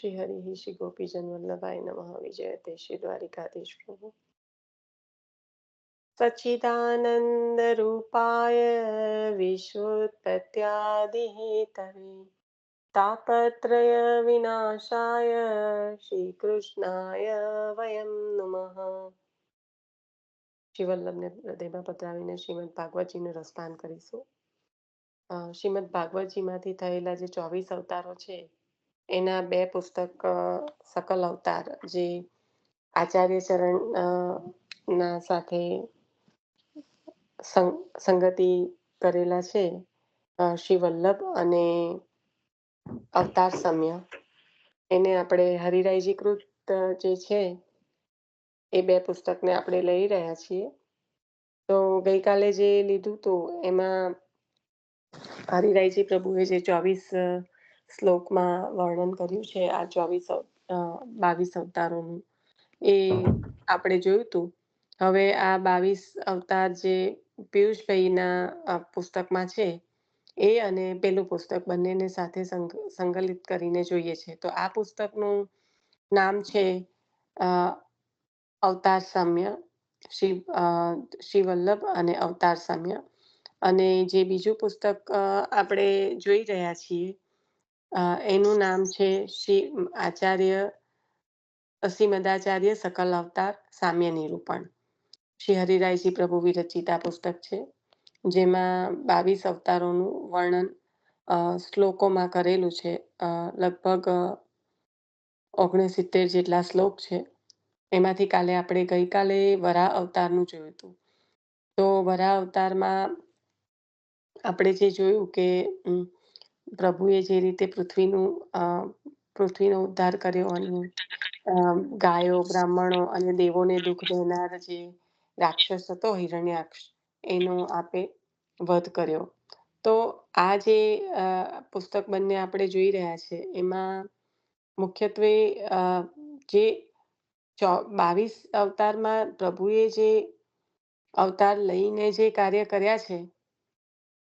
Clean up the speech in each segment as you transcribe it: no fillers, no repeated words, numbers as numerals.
श्री हरि श्री गोपीजन वल्लभाय नमः विजयते श्री द्वारिकाधीश प्रभु सच्चिदानंद रूपाय विश्वोत्पत्त्यादिहेतवे तापत्रय विनाशाय श्री कृष्णाय वयं नमः। શ્રી વલ્લભને હૃદયમાં પધરાવીને શ્રીમદ ભાગવતજીનું રસપાન કરીશું। શ્રીમદ ભાગવતજીમાંથી થયેલા જે 24 અવતારો છે એના બે પુસ્તક સકલ અવતાર જે આચાર્ય ચરણ ના સાથે સંગતિ કરેલા છે, શ્રી વલ્લભ અને અવતાર સમ્ય, એને આપણે હરિરાયજી કૃત જે છે એ બે પુસ્તકને આપણે લઈ રહ્યા છીએ। તો ગઈકાલે જે લીધું હતું એમાં હરિરાયજી પ્રભુએ જે 24 શ્લોકમાં વર્ણન કર્યું છે આ 22 અવતારોનું, એ આપણે જોયું હતું। હવે આ 22 અવતાર જે પિયુષભાઈના પુસ્તકમાં છે એ અને પેલું પુસ્તક બંનેને સાથે સંકલિત કરીને જોઈએ છે। તો આ પુસ્તકનું નામ છે અવતાર સામ્ય, શ્રી વલ્લભ અને અવતાર સામ્ય। અને જે બીજું પુસ્તક આપણે જોઈ રહ્યા છીએ એનું નામ છે શ્રી આચાર્ય અસીમદાચાર્ય સકલ અવતાર સામ્ય નિરૂપણ। શ્રી હરિરાયજી પ્રભુ વિરચિત આ પુસ્તક છે, જેમાં 22 અવતારોનું વર્ણન શ્લોકોમાં કરેલું છે। લગભગ 69 જેટલા શ્લોક છે। એમાંથી ગઈકાલે વરાહ અવતારનું જોયું હતું। તો વરાહ અવતારમાં આપણે જે જોયું કે પ્રભુએ જે રીતે પૃથ્વીનો ઉદ્ધાર કર્યો અને ગાયો, બ્રાહ્મણો અને દેવોને દુઃખ દેનાર જે રાક્ષસ હતો હિરણ્યાક્ષ, એનો આપે વધ કર્યો। તો આ જે પુસ્તક બંને આપણે જોઈ રહ્યા છે એમાં મુખ્યત્વે જે 22 અવતારમાં પ્રભુએ જે અવતાર લઈને જે કાર્ય કર્યા છે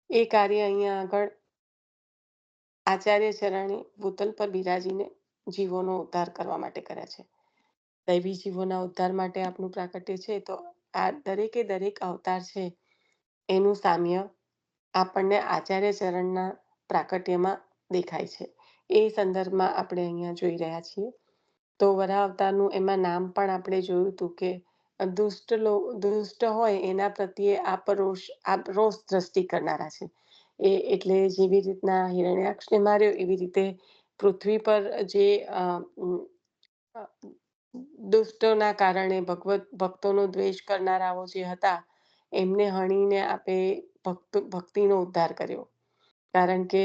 એ કાર્ય અહીંયા આગળ આચાર્ય ચરણે ભૂતલ પર બિરાજીને જીવોનો ઉદ્ધાર કરવા માટે કર્યા છે। દૈવી જીવોના ઉદ્ધાર માટે આપનું પ્રાકટ્ય છે। તો આ દરેક અવતાર છે એનું સામ્ય આપણને આચાર્ય ચરણના પ્રાકટ્યમાં દેખાય છે। એ સંદર્ભમાં આપણે અહીંયા જોઈ રહ્યા છીએ। તો વરાહ અવતારનું એમાં નામ પણ આપણે જોયું હતું કે દુષ્ટ હોય એના પ્રત્યે રોષ દ્રષ્ટિ કરનારા છે। એટલે જેવી રીતના હિરણ્યાક્ષને માર્યો એવી રીતે પૃથ્વી પર જે દુષ્ટોના કારણે ભક્તોનો દ્વેષ કરનારાઓ જે હતા એમને હણીને આપે ભક્તિનો ઉદ્ધાર કર્યો, કારણ કે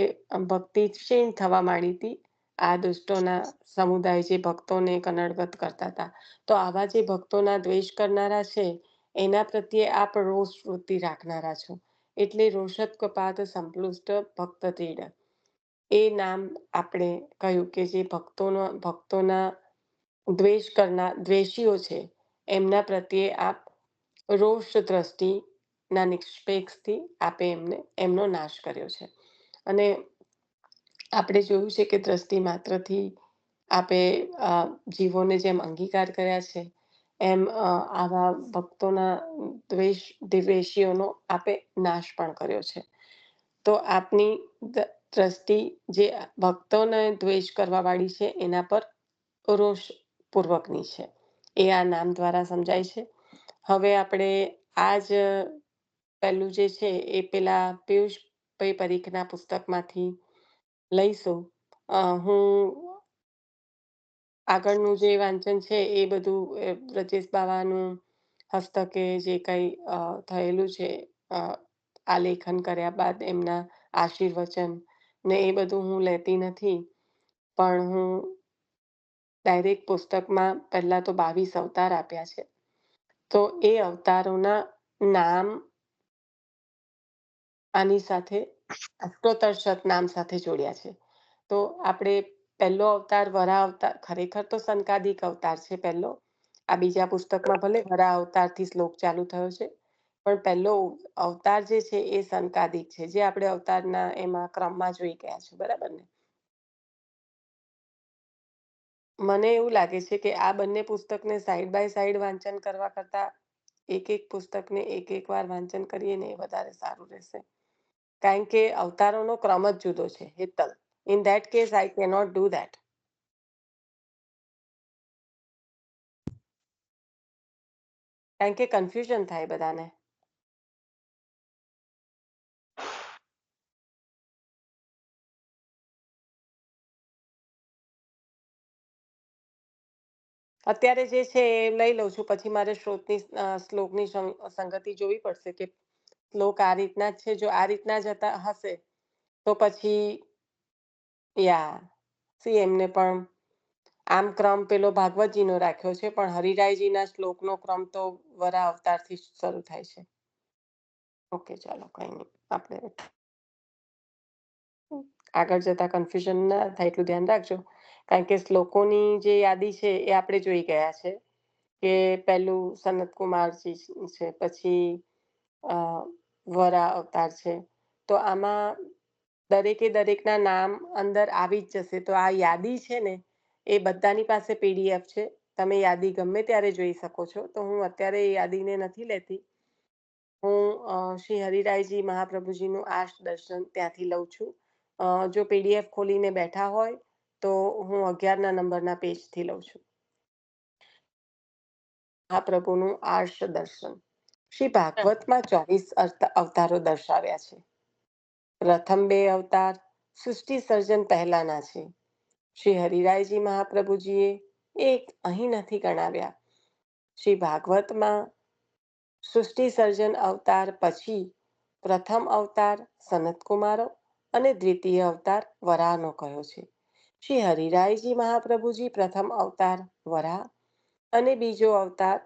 ભક્તિ ક્ષીણ થવા માંડી હતી આ દુષ્ટોના સમુદાય જે ભક્તોને કનડગત કરતા હતા। તો આવા જે ભક્તોના દ્વેષ કરનારા છે એના પ્રત્યે આપ રોષ વૃત્તિ રાખનારા છો, એટલે રોષત્કપાત સંપ્લુષ્ટ ભક્ત તીડ, એ નામ આપણે કહ્યું કે જે ભક્તોના દ્વેષીઓ છે એમના પ્રત્યે આપ રોષ દ્રષ્ટિના નિષ્પેક્ષથી આપે એમનો નાશ કર્યો છે। અને આપણે જોયું છે કે દ્રષ્ટિ માત્રથી આપે જીવોને જેમ અંગીકાર કર્યા છે એમ આવા ભક્તોના દ્વેષીઓનો આપે નાશ પણ કર્યો છે। તો આપની દ્રષ્ટિ જે ભક્તોને દ્વેષ કરવા વાળી છે એના પર રોષ પૂર્વકની છે, એ આ નામ દ્વારા સમજાય છે। હવે આપણે આ જ પહેલું જે છે એ પેલા પિયુષભાઈ પરીખના પુસ્તકમાંથી લઈશું। હું આગળનું જે વાંચન છે એ બધું બ્રજેશ બાવાનું હસ્તકે જે કંઈ થયેલું છે આલેખન કર્યા બાદ એમના આશીર્વચન ને એ બધું હું લેતી નથી, પણ હું ડાયરેક્ટ પુસ્તકમાં પહેલા તો 22 અવતાર આપ્યા છે, તો એ અવતારોના નામ આની સાથે અષ્ટોત્તર શતનામ સાથે જોડ્યા છે। તો આપણે પહેલો અવતાર વરાહ અવતાર ખરેખર તો સંકાદિક અવતાર છે પહેલો। આ બીજા પુસ્તકમાં ભલે વરાહ અવતારથી શ્લોક ચાલુ થયો છે, પણ પહેલો અવતાર જે છે એ સંકાદિક છે, જે આપણે અવતારના એમાં ક્રમમાં જોઈ ગયા છે, બરાબર ને। મને એવું લાગે છે કે આ બંને પુસ્તકને સાઈડ બાય સાઈડ વાંચન કરવા કરતાં એક પુસ્તકને એક વાર વાંચન કરીએ ને એ વધારે સારું રહેશે. કારણ કે અવતારોનો ક્રમ જ જુદો છે Hetal. In that case I cannot do that. કારણ કે કન્ફ્યુઝન થાય બધાને. અત્યારે જે છે એ લઈ લઉં છું, પછી મારે શ્લોકની સંગતિ જોવી પડશે કે શ્લોક આ રીતના જ છે. જો આ રીતના જ હશે તો પછી સી એમને પણ આમ ક્રમ પેલો ભાગવતજીનો રાખ્યો છે, પણ હરિરાયજીના શ્લોકનો ક્રમ તો વરા અવતારથી શરૂ થાય છે. ઓકે, ચાલો કઈ નહીં, આપણે આગળ જતા કન્ફ્યુઝન ના થાય એટલું ધ્યાન રાખજો. કારણ કે શ્લોકોની જે યાદી છે એ આપણે જોઈ ગયા છે કે પહેલું સનતકુમારજી છે, પછી વરા અવતાર છે. તો આમાં દરેકના નામ અંદર આવી જ જશે. તો આ યાદી છે ને એ બધાની પાસે પીડીએફ છે, તમે યાદી ગમે ત્યારે જોઈ શકો છો. તો હું અત્યારે એ યાદીને નથી લેતી. હું શ્રી હરિરાયજી મહાપ્રભુજીનું આ દર્શન ત્યાંથી લઉં છું. જો પીડીએફ ખોલીને બેઠા હોય તો હું 11ના નંબરના પેજથી લઉં છું. મહાપ્રભુનું આર્ષ દર્શન. શ્રી ભાગવતમાં 24 અવતારો દર્શાવ્યા છે. પ્રથમ 2 અવતાર સૃષ્ટિ સર્જન પહેલાના છે. શ્રી હરિરાયજી મહાપ્રભુજીએ એક અહીં નથી ગણાવ્યા. શ્રી ભાગવતમાં સૃષ્ટિ સર્જન અવતાર પછી પ્રથમ અવતાર સનતકુમારો અને દ્વિતીય અવતાર વરાહનો કહ્યો છે. શ્રી હરિરાયજી મહાપ્રભુજી પ્રથમ અવતાર વરાહ અને બીજો અવતાર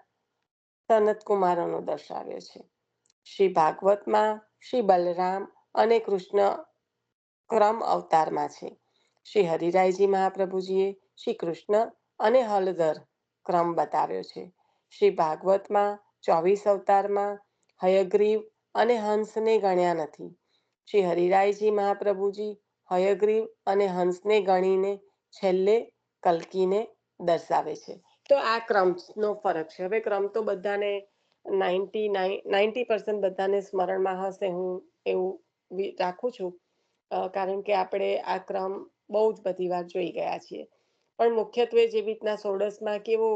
સનતકુમારોનો દર્શાવ્યો છે. શ્રી ભાગવતમાં શ્રી બલરામ અને કૃષ્ણ ક્રમ અવતારમાં છે. શ્રી હરિરાયજી મહાપ્રભુજીએ શ્રી કૃષ્ણ અને હલધર ક્રમ બતાવ્યો છે. શ્રી ભાગવતમાં 24 અવતારમાં હયગ્રીવ અને હંસને ગણ્યા નથી. શ્રી હરિરાયજી મહાપ્રભુજી હયગ્રીવ અને હંસને ગણીને છેલ્લે કલ્કીને દર્શાવે છે. તો આ ક્રમનો ફરક છે. હવે ક્રમ તો બધાને 90% બધાને સ્મરણમાં હશે, હું એવું રાખું છું. કારણ કે આપણે આ ક્રમ બહુ જ બધી વાર જોઈ ગયા છીએ. પણ મુખ્યત્વે જેવી રીતના સોળસમાં કેવો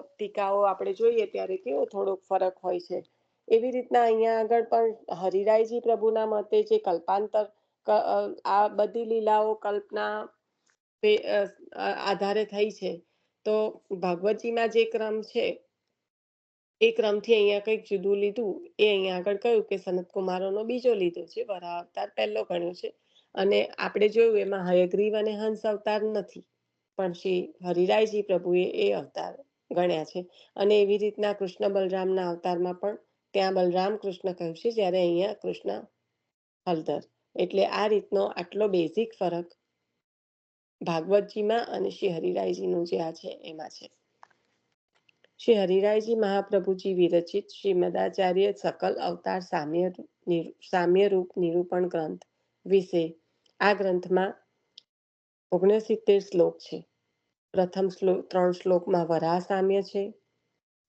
ટીકાઓ આપણે જોઈએ ત્યારે કેવો થોડોક ફરક હોય છે, એવી રીતના અહીંયા આગળ પણ હરિરાયજી પ્રભુના મતે જે કલ્પાંતર આ બધી લીલાઓ કલ્પના આધારે થઈ છે. તો ભાગવતજીમાં જે ક્રમ છે એ ક્રમથી અહીંયા કંઈક જુદું લીધું. એ અહીંયા આગળ કહ્યું કે સનતકુમારોનો બીજો લીધો છે, વરાહ અવતાર પહેલો ગણ્યો છે. અને આપણે જોયું એમાં હયગ્રીવ અને હંસ અવતાર નથી, પણ શ્રી હરિરાયજી પ્રભુએ એ અવતાર ગણ્યા છે. અને એવી રીતના કૃષ્ણ બલરામના અવતારમાં પણ ત્યાં બલરામ કૃષ્ણ કહ્યું છે, જ્યારે અહીંયા કૃષ્ણ હલધર. એટલે આ રીતનો આટલો બેઝિક ફરક ભાગવતજીમાં અને શ્રી હરિરાયજીનું જે આ છે એમાં છે. શ્રી હરિરાયજી મહાપ્રભુજી વિરચિત શ્રીમદાચાર્ય સકલ અવતાર સામ્ય રૂપ નિરૂપણ ગ્રંથ વિશે. આ ગ્રંથમાં 69 શ્લોક છે. પ્રથમ 3 શ્લોકમાં વરાહ સામ્ય છે,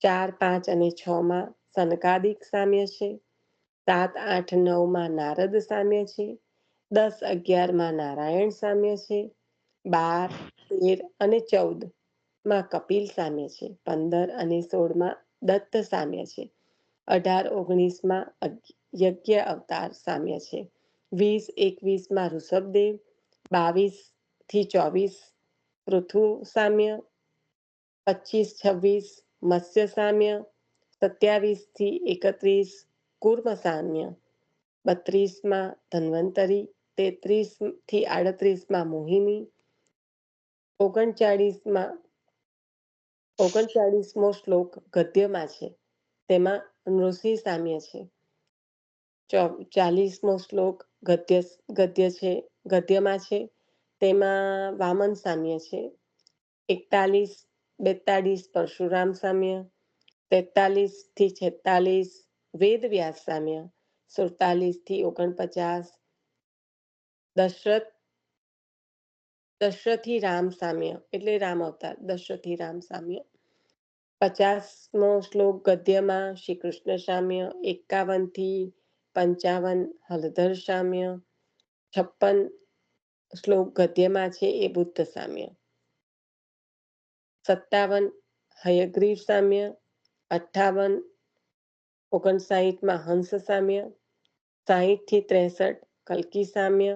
4, 5 અને 6માં સનકાદિક સામ્ય છે, 7, 8, 9માં નારદ સામ્ય છે, 10, 11માં નારાયણ સામ્ય છે, 12, 13 અને 14માં કપિલ સામ્ય છે, 15 અને 16માં દત્ત સામ્ય છે, 18, 19માં યજ્ઞ અવતાર સામ્ય છે, 20, 21માં ઋષભદેવ, 22 થી 24 પૃથુ સામ્ય, 25, 26 મત્સ્ય સામ્ય, 27 થી 31 કૂર્મ સામ્ય, 32માં ધન્વંતરી, 33 થી 38માં મોહિની, 39મો શ્લોક ગદ્યમાં છે, તેમાં નૃસિંહ સામ્ય છે. 40મો શ્લોક ગદ્યમાં છે, તેમાં વામન સામ્ય છે. 41, 42 પરશુરામ સામ્ય, 43 થી 46 વેદ વ્યાસ સામ્ય, 47 થી 49 દશરથ દશરથી રામ સામ્ય એટલે રામ અવતાર, દશરથી રામ સામ્ય. 50મો શ્લોક ગદ્યમાં શ્રી કૃષ્ણ સામ્ય, 51 થી 55 હલધર સામ્ય, 56 શ્લોક ગદ્યમાં છે એ બુદ્ધ સામ્ય, 57 હયગ્રીવ સામ્ય, 58 59માં હંસ સામ્ય, 60 થી 63 કલ્કી સામ્ય,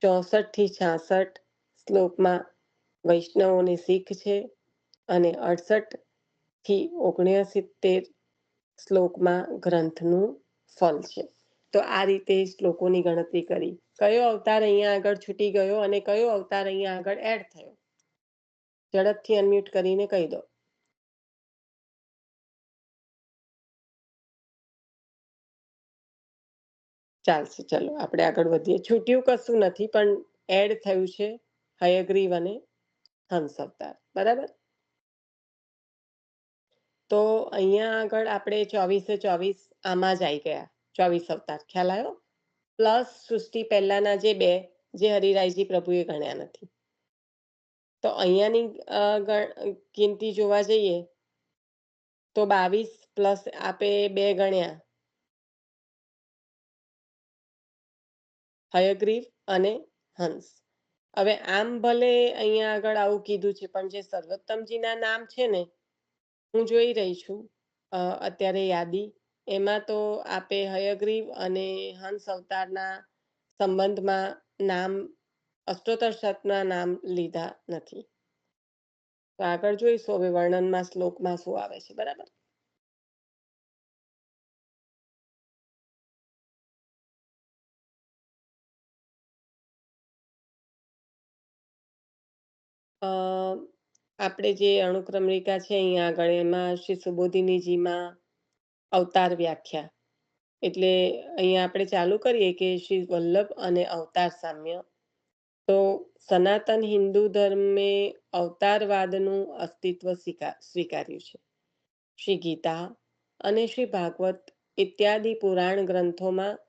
64 થી 66 શ્લોકમાં વૈષ્ણવોની શીખ છે, અને 68 થી 69 શ્લોકમાં ગ્રંથનું ફલ છે. તો આ રીતે શ્લોકોની ગણતરી કરી. કયો અવતાર અહીંયા આગળ છૂટી ગયો અને કયો અવતાર અહીંયા આગળ એડ થયો, ઝડપથી અનમ્યુટ કરીને કહી દો. ચાલશે, ચલો આપણે આગળ વધીએ. છૂટ્યું કશું નથી, પણ એડ થયું છે હયગ્રીવ અને હંસ અવતાર. બરાબર. તો અહીંયા આગળ આપણે 24 આમાં જ આવી ગયા. 24 અવતાર ખ્યાલ આવ્યો, પ્લસ સૃષ્ટિ પહેલાના જે બે, જે હરિરાયજી પ્રભુએ ગણ્યા નથી. તો અહીંયાની ગિનતી જોવા જઈએ તો 22 પ્લસ આપે 2 ગણ્યા, હયગ્રીવ અને હંસ. હવે આમ ભલે અહીંયા આગળ આવું કીધું છે, પણ જે સર્વોત્તમજીના નામ છે ને, હું જોઈ રહી છું અત્યારે યાદી, એમાં તો આપે હયગ્રીવ અને હંસ અવતારના સંબંધમાં નામ, અષ્ટોત્તર શતના નામ લીધા નથી. તો આગળ જોઈશું હવે વર્ણનમાં શ્લોકમાં શું આવે છે. બરાબર. આપણે જે અણુક્રમણિકા છે અહીંયા આગળ, એમાં શ્રી સુબોધિનીજીમાં અવતાર વ્યાખ્યા, એટલે અહીંયા આપણે ચાલુ કરીએ કે શ્રી વલ્લભ અને અવતાર સામ્ય. તો સનાતન હિન્દુ ધર્મે અવતારવાદનું અસ્તિત્વ સ્વીકાર્યું છે. શ્રી ગીતા અને શ્રી ભાગવત ઇત્યાદિ પુરાણ ગ્રંથોમાં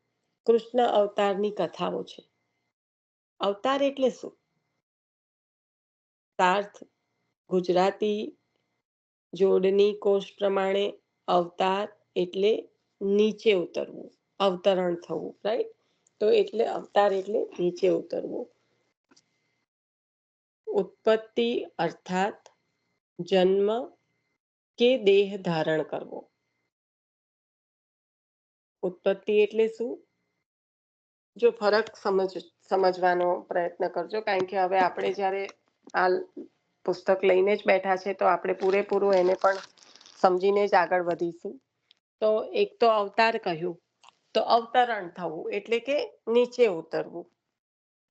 કૃષ્ણ અવતારની કથાઓ છે. અવતાર એટલે શું? સાર્થ ગુજરાતી જોડણી કોષ પ્રમાણે અવતાર એટલે નીચે ઉતરવું, અવતરણ થવું, રાઈટ? તો એટલે અવતાર એટલે નીચે ઉતરવું. ઉત્પત્તિ અર્થાત જન્મ કે દેહ ધારણ કરવો. ઉત્પત્તિ એટલે શું? જો ફરક સમજવાનો પ્રયત્ન કરજો, કારણ કે હવે આપણે જ્યારે આ પુસ્તક લઈને જ બેઠા છે, તો આપણે પૂરેપૂરું એને પણ સમજીને જ આગળ વધીશું. તો એક તો અવતાર કહ્યું, તો અવતરણ થવું એટલે કે નીચે ઉતરવું.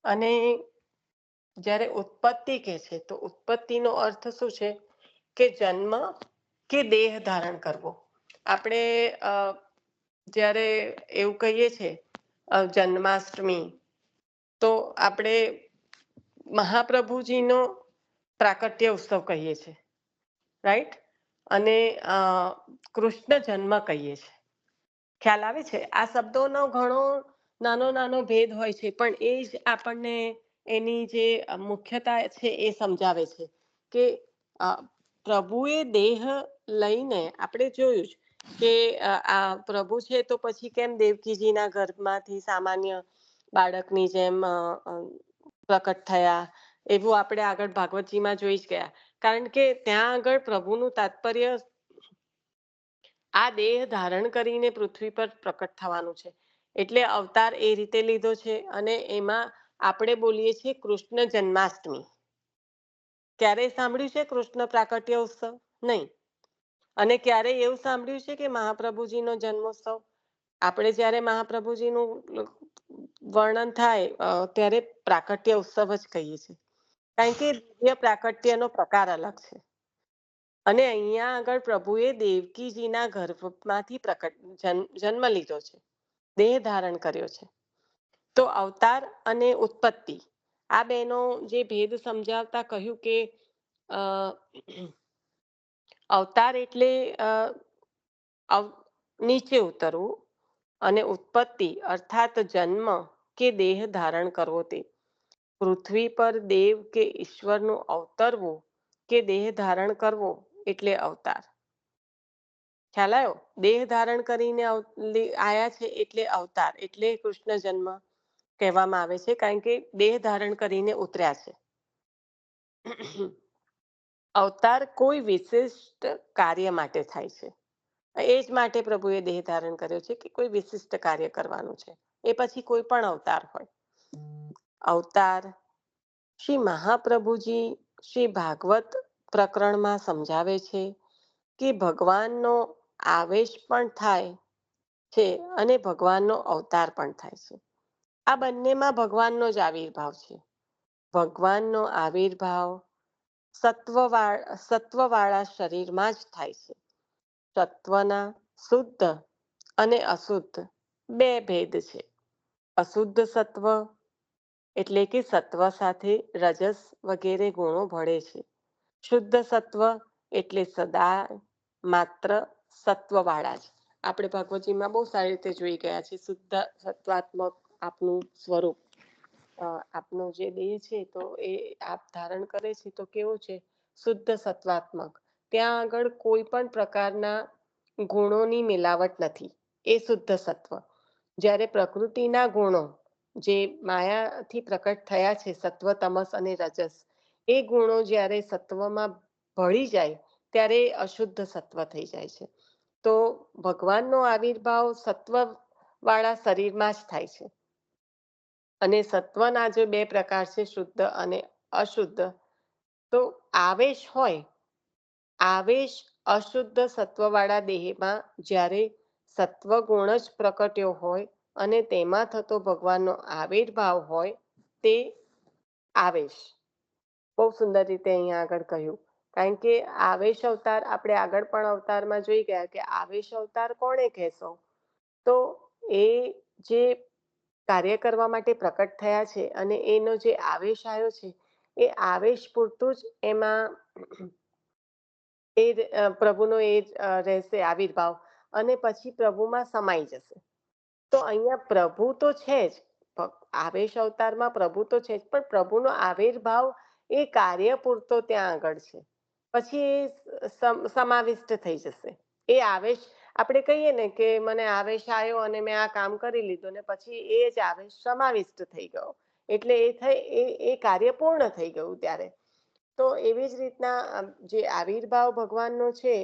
અને જ્યારે ઉત્પત્તિ કે છે, તો ઉત્પત્તિનો અર્થ શું છે કે જન્મ કે દેહ ધારણ કરવો. આપણે જ્યારે એવું કહીએ છીએ જન્માષ્ટમી, તો આપણે મહાપ્રભુજીનો પ્રાકટ્ય ઉત્સવ કહીએ છીએ, રાઈટ? અને કૃષ્ણ જન્મ કહીએ છીએ. ખ્યાલ આવે છે? આ શબ્દોનો ઘણો નાનો નાનો ભેદ હોય છે, પણ એ જ આપણને એની જે મુખ્યતા છે એ સમજાવે છે કે પ્રભુએ દેહ લઈને, આપણે જોયું કે આ પ્રભુ છે તો પછી કેમ દેવકીજીના ગર્ભમાંથી સામાન્ય બાળકની જેમ પ્રકટ થયા, એવું આપણે આગળ ભાગવતજીમાં જોઈ જ ગયા. કારણ કે ત્યાં આગળ પ્રભુનું તાત્પર્ય આ દેહ ધારણ કરીને પૃથ્વી પર પ્રકટ થવાનું છે, એટલે અવતાર એ રીતે લીધો છે. અને એમાં આપણે બોલીએ છીએ કૃષ્ણ જન્માષ્ટમી. ક્યારેય સાંભળ્યું છે કૃષ્ણ પ્રાકટ્ય ઉત્સવ? નહીં. અને ક્યારેય એવું સાંભળ્યું છે કે મહાપ્રભુજીનો જન્મોત્સવ? આપણે જ્યારે મહાપ્રભુજીનું વર્ણન થાય ત્યારે પ્રાકટ્ય ઉત્સવ જ કહીએ છીએ, કારણ કે દિવ્ય પ્રાકટ્યનો પ્રકાર અલગ છે. અને અહીંયા આગળ પ્રભુએ દેવકીજીના ગર્ભમાંથી જન્મ લીધો છે, દેહ ધારણ કર્યો છે. તો અવતાર અને ઉત્પત્તિ, આ બેનો જે ભેદ સમજાવતા કહ્યું કે અવતાર એટલે નીચે ઉતરવું, અને ઉત્પત્તિ અર્થાત જન્મ કે દેહ ધારણ કરવો તે. પૃથ્વી પર દેવ કે ઈશ્વરનું અવતરવું કે દેહ ધારણ કરવો એટલે અવતાર. ખ્યાલ આવ્યો? દેહ ધારણ કરીને આયા છે એટલે અવતાર, એટલે કૃષ્ણ જન્મ કહેવામાં આવે છે, કારણ કે દેહ ધારણ કરીને ઉતર્યા છે. અવતાર કોઈ વિશિષ્ટ કાર્ય માટે થાય છે. એ જ માટે પ્રભુએ દેહ ધારણ કર્યો છે કે કોઈ વિશિષ્ટ કાર્ય કરવાનું છે. એ પછી કોઈ પણ અવતાર હોય. અવતાર શ્રી મહાપ્રભુજી શ્રી ભાગવત પ્રકરણમાં સમજાવે છે કે ભગવાનનો આવેશ પણ થાય છે અને ભગવાનનો અવતાર પણ થાય છે. આ બંનેમાં ભગવાનનો જ આવિર્ભાવ છે. ભગવાનનો આવિર્ભાવ સત્વવાળા શરીરમાં જ થાય છે. સત્વના શુદ્ધ અને અશુદ્ધ બે ભેદ છે. અશુદ્ધ સત્વ એટલે કે સત્વ સાથે રજસ વગેરે ગુણો ભળે છે. શુદ્ધ સત્વ એટલે સદા માત્ર સત્વવાળા જ. આપણે ભગવતજીમાં બહુ સારી રીતે જોઈ ગયા છે શુદ્ધ સત્વાત્મક આપનું સ્વરૂપ. આપનો જે દેહ છે તો એ આપ ધારણ કરે છે તો કેવો છે? શુદ્ધ સત્વાત્મક. ત્યાં આગળ કોઈ પણ પ્રકારના ગુણોની મિલાવટ નથી. એ શુદ્ધ સત્વ. જ્યારે પ્રકૃતિના ગુણો જે માયાથી પ્રકટ થયા છે, સત્વ, તમસ અને રજસ, એ ગુણો જ્યારે સત્વમાં ભળી જાય ત્યારે અશુદ્ધ સત્વ થઈ જાય છે. તો ભગવાનનો આવિર્ભાવ સત્વ વાળા શરીરમાં જ થાય છે. અને સત્વના જે બે પ્રકાર છે, શુદ્ધ અને અશુદ્ધ, તો આવેશ હોય, આવેશ અશુદ્ધ સત્વવાળા દેહમાં જ્યારે સત્વ ગુણ જ પ્રકટ્યો હોય અને તેમાં થતો ભગવાનનો આવિર્ભાવ હોય તે આવેશ. બહુ સુંદર રીતે અહીંયા આગળ કહ્યું. કારણ કે આવેશ અવતાર આપણે આગળ પણ અવતારમાં જોઈ ગયા કે આવેશ અવતાર કોણે કહેશો? તો એ જે કાર્ય કરવા માટે પ્રકટ થયા છે અને એનો જે આવેશ આવ્યો છે એ આવેશ પૂરતું જ એમાં એ પ્રભુનો એ રહેશે આવિર્ભાવ, અને પછી પ્રભુમાં સમાઈ જશે. તો અહીંયા પ્રભુ તો છે જ, આવેશ અવતારમાં પ્રભુ તો છે જ, પણ પ્રભુનો આવિર્ભાવ એ કાર્ય પૂરતો ત્યાં આગળ છે. પછી એ સમાવિષ્ટ થઈ જશે. એ આવેશ આપણે કહીએ ને કે મને આવેશ આવ્યો અને મેં આ કામ કરી લીધું ને પછી એ જ આવેશ સમાવિષ્ટ થઈ ગયો, એટલે એ કાર્ય પૂર્ણ થઈ ગયું ત્યારે. તો એવી જ રીતના જે આવિર્ભાવ ભગવાનનો છે,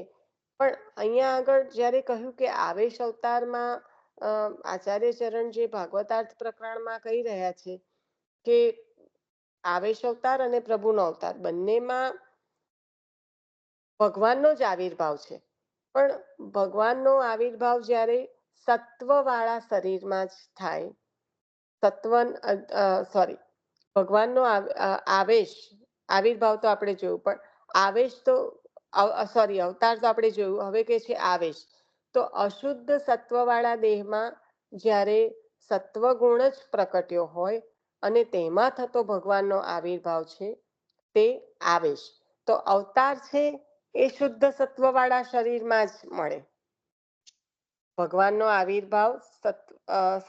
પણ અહીંયા આગળ જ્યારે કહ્યું કે આવેશ અવતારમાં આચાર્ય ચરણ જે ભાગવતાર્થ પ્રકરણમાં કહી રહ્યા છે કે આવેશ અવતાર અને પ્રભુનો અવતાર બંનેમાં ભગવાનનો જ આવિર્ભાવ છે. પણ ભગવાનનો આવિર્ભાવ જ્યારે સત્વવાળા શરીરમાં જ થાય, ભગવાનનો આવિર્ભાવ તો આપણે જોયું, પણ આવેશ તો અવતાર તો આપણે જોયું. હવે કે છે આવેશ. તો અશુદ્ધ સત્વવાળા દેહમાં જ્યારે સત્વગુણ જ પ્રકટ્યો હોય અને તેમાં થતો ભગવાનનો આવિર્ભાવ છે તે આવેશ. તો અવતાર છે એ શુદ્ધ સત્વવાળા શરીરમાં જ મળે. ભગવાનનો આવિર્ભાવ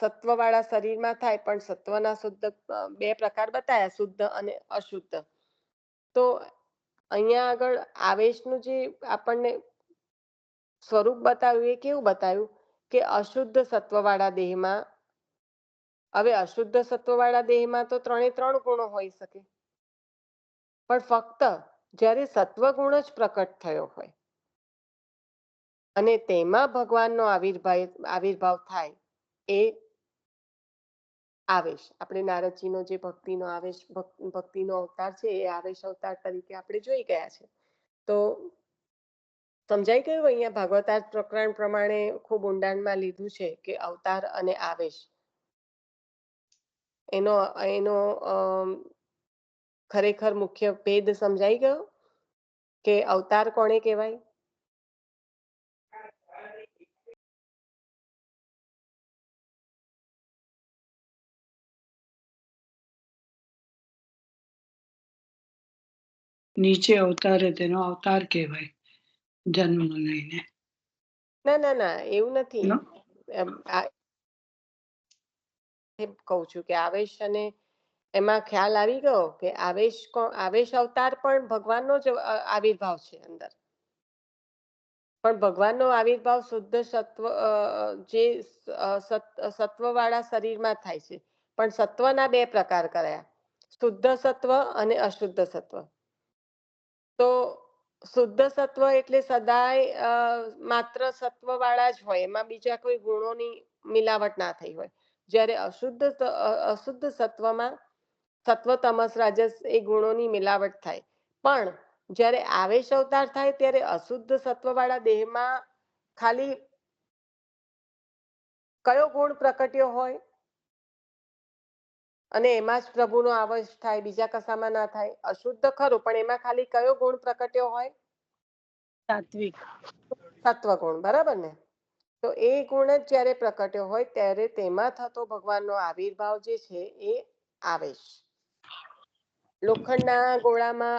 સત્વવાળા શરીરમાં થાય, પણ સત્વના શુદ્ધ બે પ્રકાર બતાયા, શુદ્ધ અને અશુદ્ધ. તો અહીંયા આગળ આવેશનું જે આપણને સ્વરૂપ બતાવ્યું એ કેવું બતાવ્યું કે અશુદ્ધ સત્વવાળા દેહમાં, હવે અશુદ્ધ સત્વવાળા દેહમાં તો 3 ગુણો હોઈ શકે, પણ ફક્ત જ્યારે સત્વગુણ જ પ્રકટ થયો હોય અને તેમાં ભગવાનનો આવિર્ભાવ થાય એ આવેશ. આપણે નારદજીનો જે ભક્તિનો આવેશ, ભક્તિનો અવતાર છે એ આવેશ અવતાર તરીકે આપણે જોઈ ગયા છે. તો સમજાઈ ગયું? અહીંયા ભાગવતાર્થ પ્રકરણ પ્રમાણે ખૂબ ઊંડાણમાં લીધું છે કે અવતાર અને આવેશ એનો એનો ખરેખર મુખ્ય ભેદ સમજાઈ ગયો કે અવતાર કોણે કહેવાય? નીચે અવતારે તેનો અવતાર કહેવાય, જન્મ લઈને. ના ના ના, એવું નથી. કહું છું કે આવેશ અને એમાં ખ્યાલ આવી ગયો કે આવેશ અવતાર પણ ભગવાનનો જ આવિર્ભાવ છે અંદર, પણ ભગવાનનો આવિર્ભાવ શુદ્ધ સત્વ જે સત્વવાળા શરીરમાં થાય છે. પણ સત્વના બે પ્રકાર કર્યા, શુદ્ધ સત્વ અને અશુદ્ધ સત્વ. તો શુદ્ધ સત્વ એટલે સદાય માત્ર સત્વવાળા જ હોય, એમાં બીજા કોઈ ગુણોની મિલાવટ ના થઈ હોય. જ્યારે અશુદ્ધ સત્વમાં સત્વ તમસ રાજસ એ ગુણોની મિલાવટ થાય. પણ જ્યારે આવેશ અવતાર થાય ત્યારે અશુદ્ધ સત્વવાળા દેહમાં ખાલી કયો ગુણ પ્રકટ્યો હોય અને એમાં જ પ્રભુનો આવેશ થાય, બીજા કશામાં ના થાય. અશુદ્ધ ખરું, પણ એમાં ખાલી કયો ગુણ પ્રકટ્યો હોય? સાત્વિક. સત્વગુણ, બરાબર ને? તો એ ગુણ જ જ્યારે પ્રકટ્યો હોય ત્યારે તેમાં થતો ભગવાનનો આવિર્ભાવ જે છે એ આવેશ. લોખંડના ગોળામાં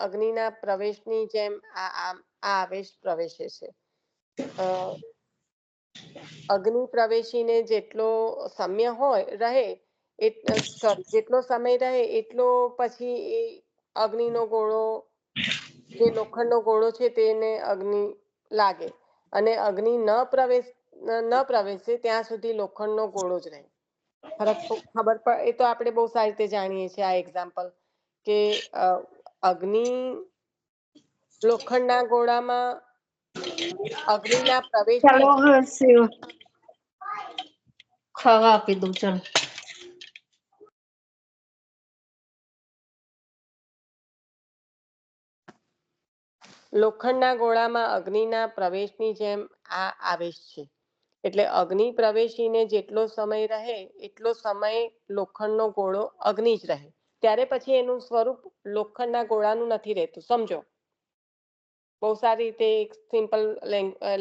અગ્નિના પ્રવેશની જેમ આ આવેશ પ્રવેશે છે. અગ્નિ પ્રવેશીને જેટલો સમય રહે, જેટલો સમય રહે એટલો પછી એ અગ્નિનો ગોળો, જે લોખંડનો ગોળો છે તેને અગ્નિ લાગે, અને અગ્નિ ન પ્રવેશે ત્યાં સુધી લોખંડનો ગોળો જ રહે. ખબર પડે એ તો આપણે બહુ સારી રીતે જાણીએ છીએ. આ એક્ઝામ્પલ કે અગ્નિ લોખંડના ગોળામાં અગ્નિના પ્રવેશની ચાલો હર્ષિવ ખાવા આપી દઉં. ચાલો. લોખંડના ગોળામાં અગ્નિના પ્રવેશની જેમ આ આવેશ છે. એટલે અગ્નિ પ્રવેશીને જેટલો સમય રહે એટલો સમય લોખંડનો ગોળો અગ્નિ જ રહે. ત્યારે પછી એનું સ્વરૂપ લોખંડના ગોળાનું નથી રહેતું. સમજો, બહુ સારી રીતે એક સિમ્પલ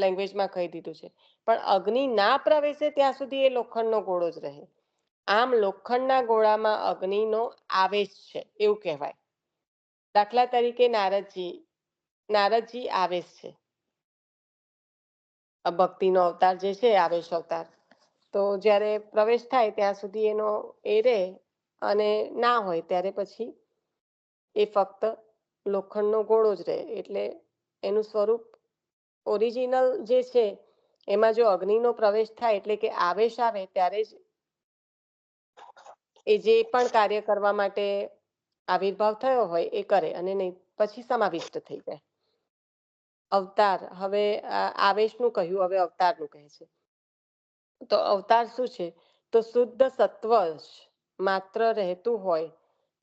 લેંગ્વેજમાં કહી દીધું છે. પણ અગ્નિ ના પ્રવેશે ત્યાં સુધી એ લોખંડનો ગોળો જ રહે. આમ લોખંડના ગોળામાં અગ્નિનો આવેશ છે એવું કહેવાય. દાખલા તરીકે નારદજી આવેશ છે, ભક્તિનો અવતાર જે છે આવેશ અવતાર. તો જ્યારે પ્રવેશ થાય ત્યાં સુધી એનો એ રહે, અને ના હોય ત્યારે પછી એ ફક્ત લોખંડનો ગોળો જ રહે. એટલે એનું સ્વરૂપ ઓરિજિનલ જે છે એમાં જો અગ્નિનો પ્રવેશ થાય એટલે કે આવેશ આવે ત્યારે જ એ જે પણ કાર્ય કરવા માટે આવિર્ભાવ થયો હોય એ કરે, અને નહીં પછી સમાવિષ્ટ થઈ જાય. અવતાર, હવે આવેશનું કહ્યું, હવે અવતારનું કહે છે. તો અવતાર શું છે? તો શુદ્ધ સત્વ જ માત્ર રહેતું હોય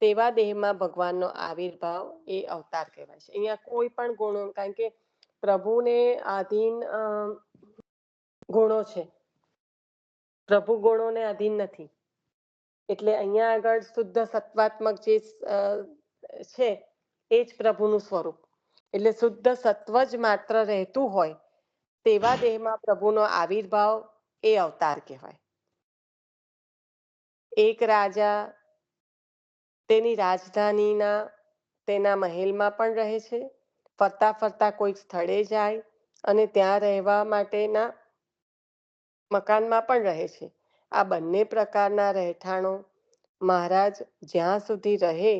તેવા દેહમાં ભગવાનનો આવિર્ભાવ એ અવતાર કહેવાય છે. અહીંયા કોઈ પણ ગુણો, કારણ કે પ્રભુને આધીન ગુણો છે, પ્રભુ ગુણોને આધીન નથી. એટલે અહીંયા આગળ શુદ્ધ સત્વાત્મક જે છે એ જ પ્રભુનું સ્વરૂપ. એટલે શુદ્ધ સત્વ જ માત્ર રહેતું હોય તેવા દેહમાં પ્રભુનો આવિર્ભાવ એ અવતાર કહેવાય. એક રાજા તેની રાજધાનીના તેના મહેલમાં પણ રહે છે, ફરતા ફરતા કોઈક સ્થળે જાય અને ત્યાં રહેવા માટેના મકાનમાં પણ રહે છે. આ બંને પ્રકારના રહેઠાણો મહારાજ જ્યાં સુધી રહે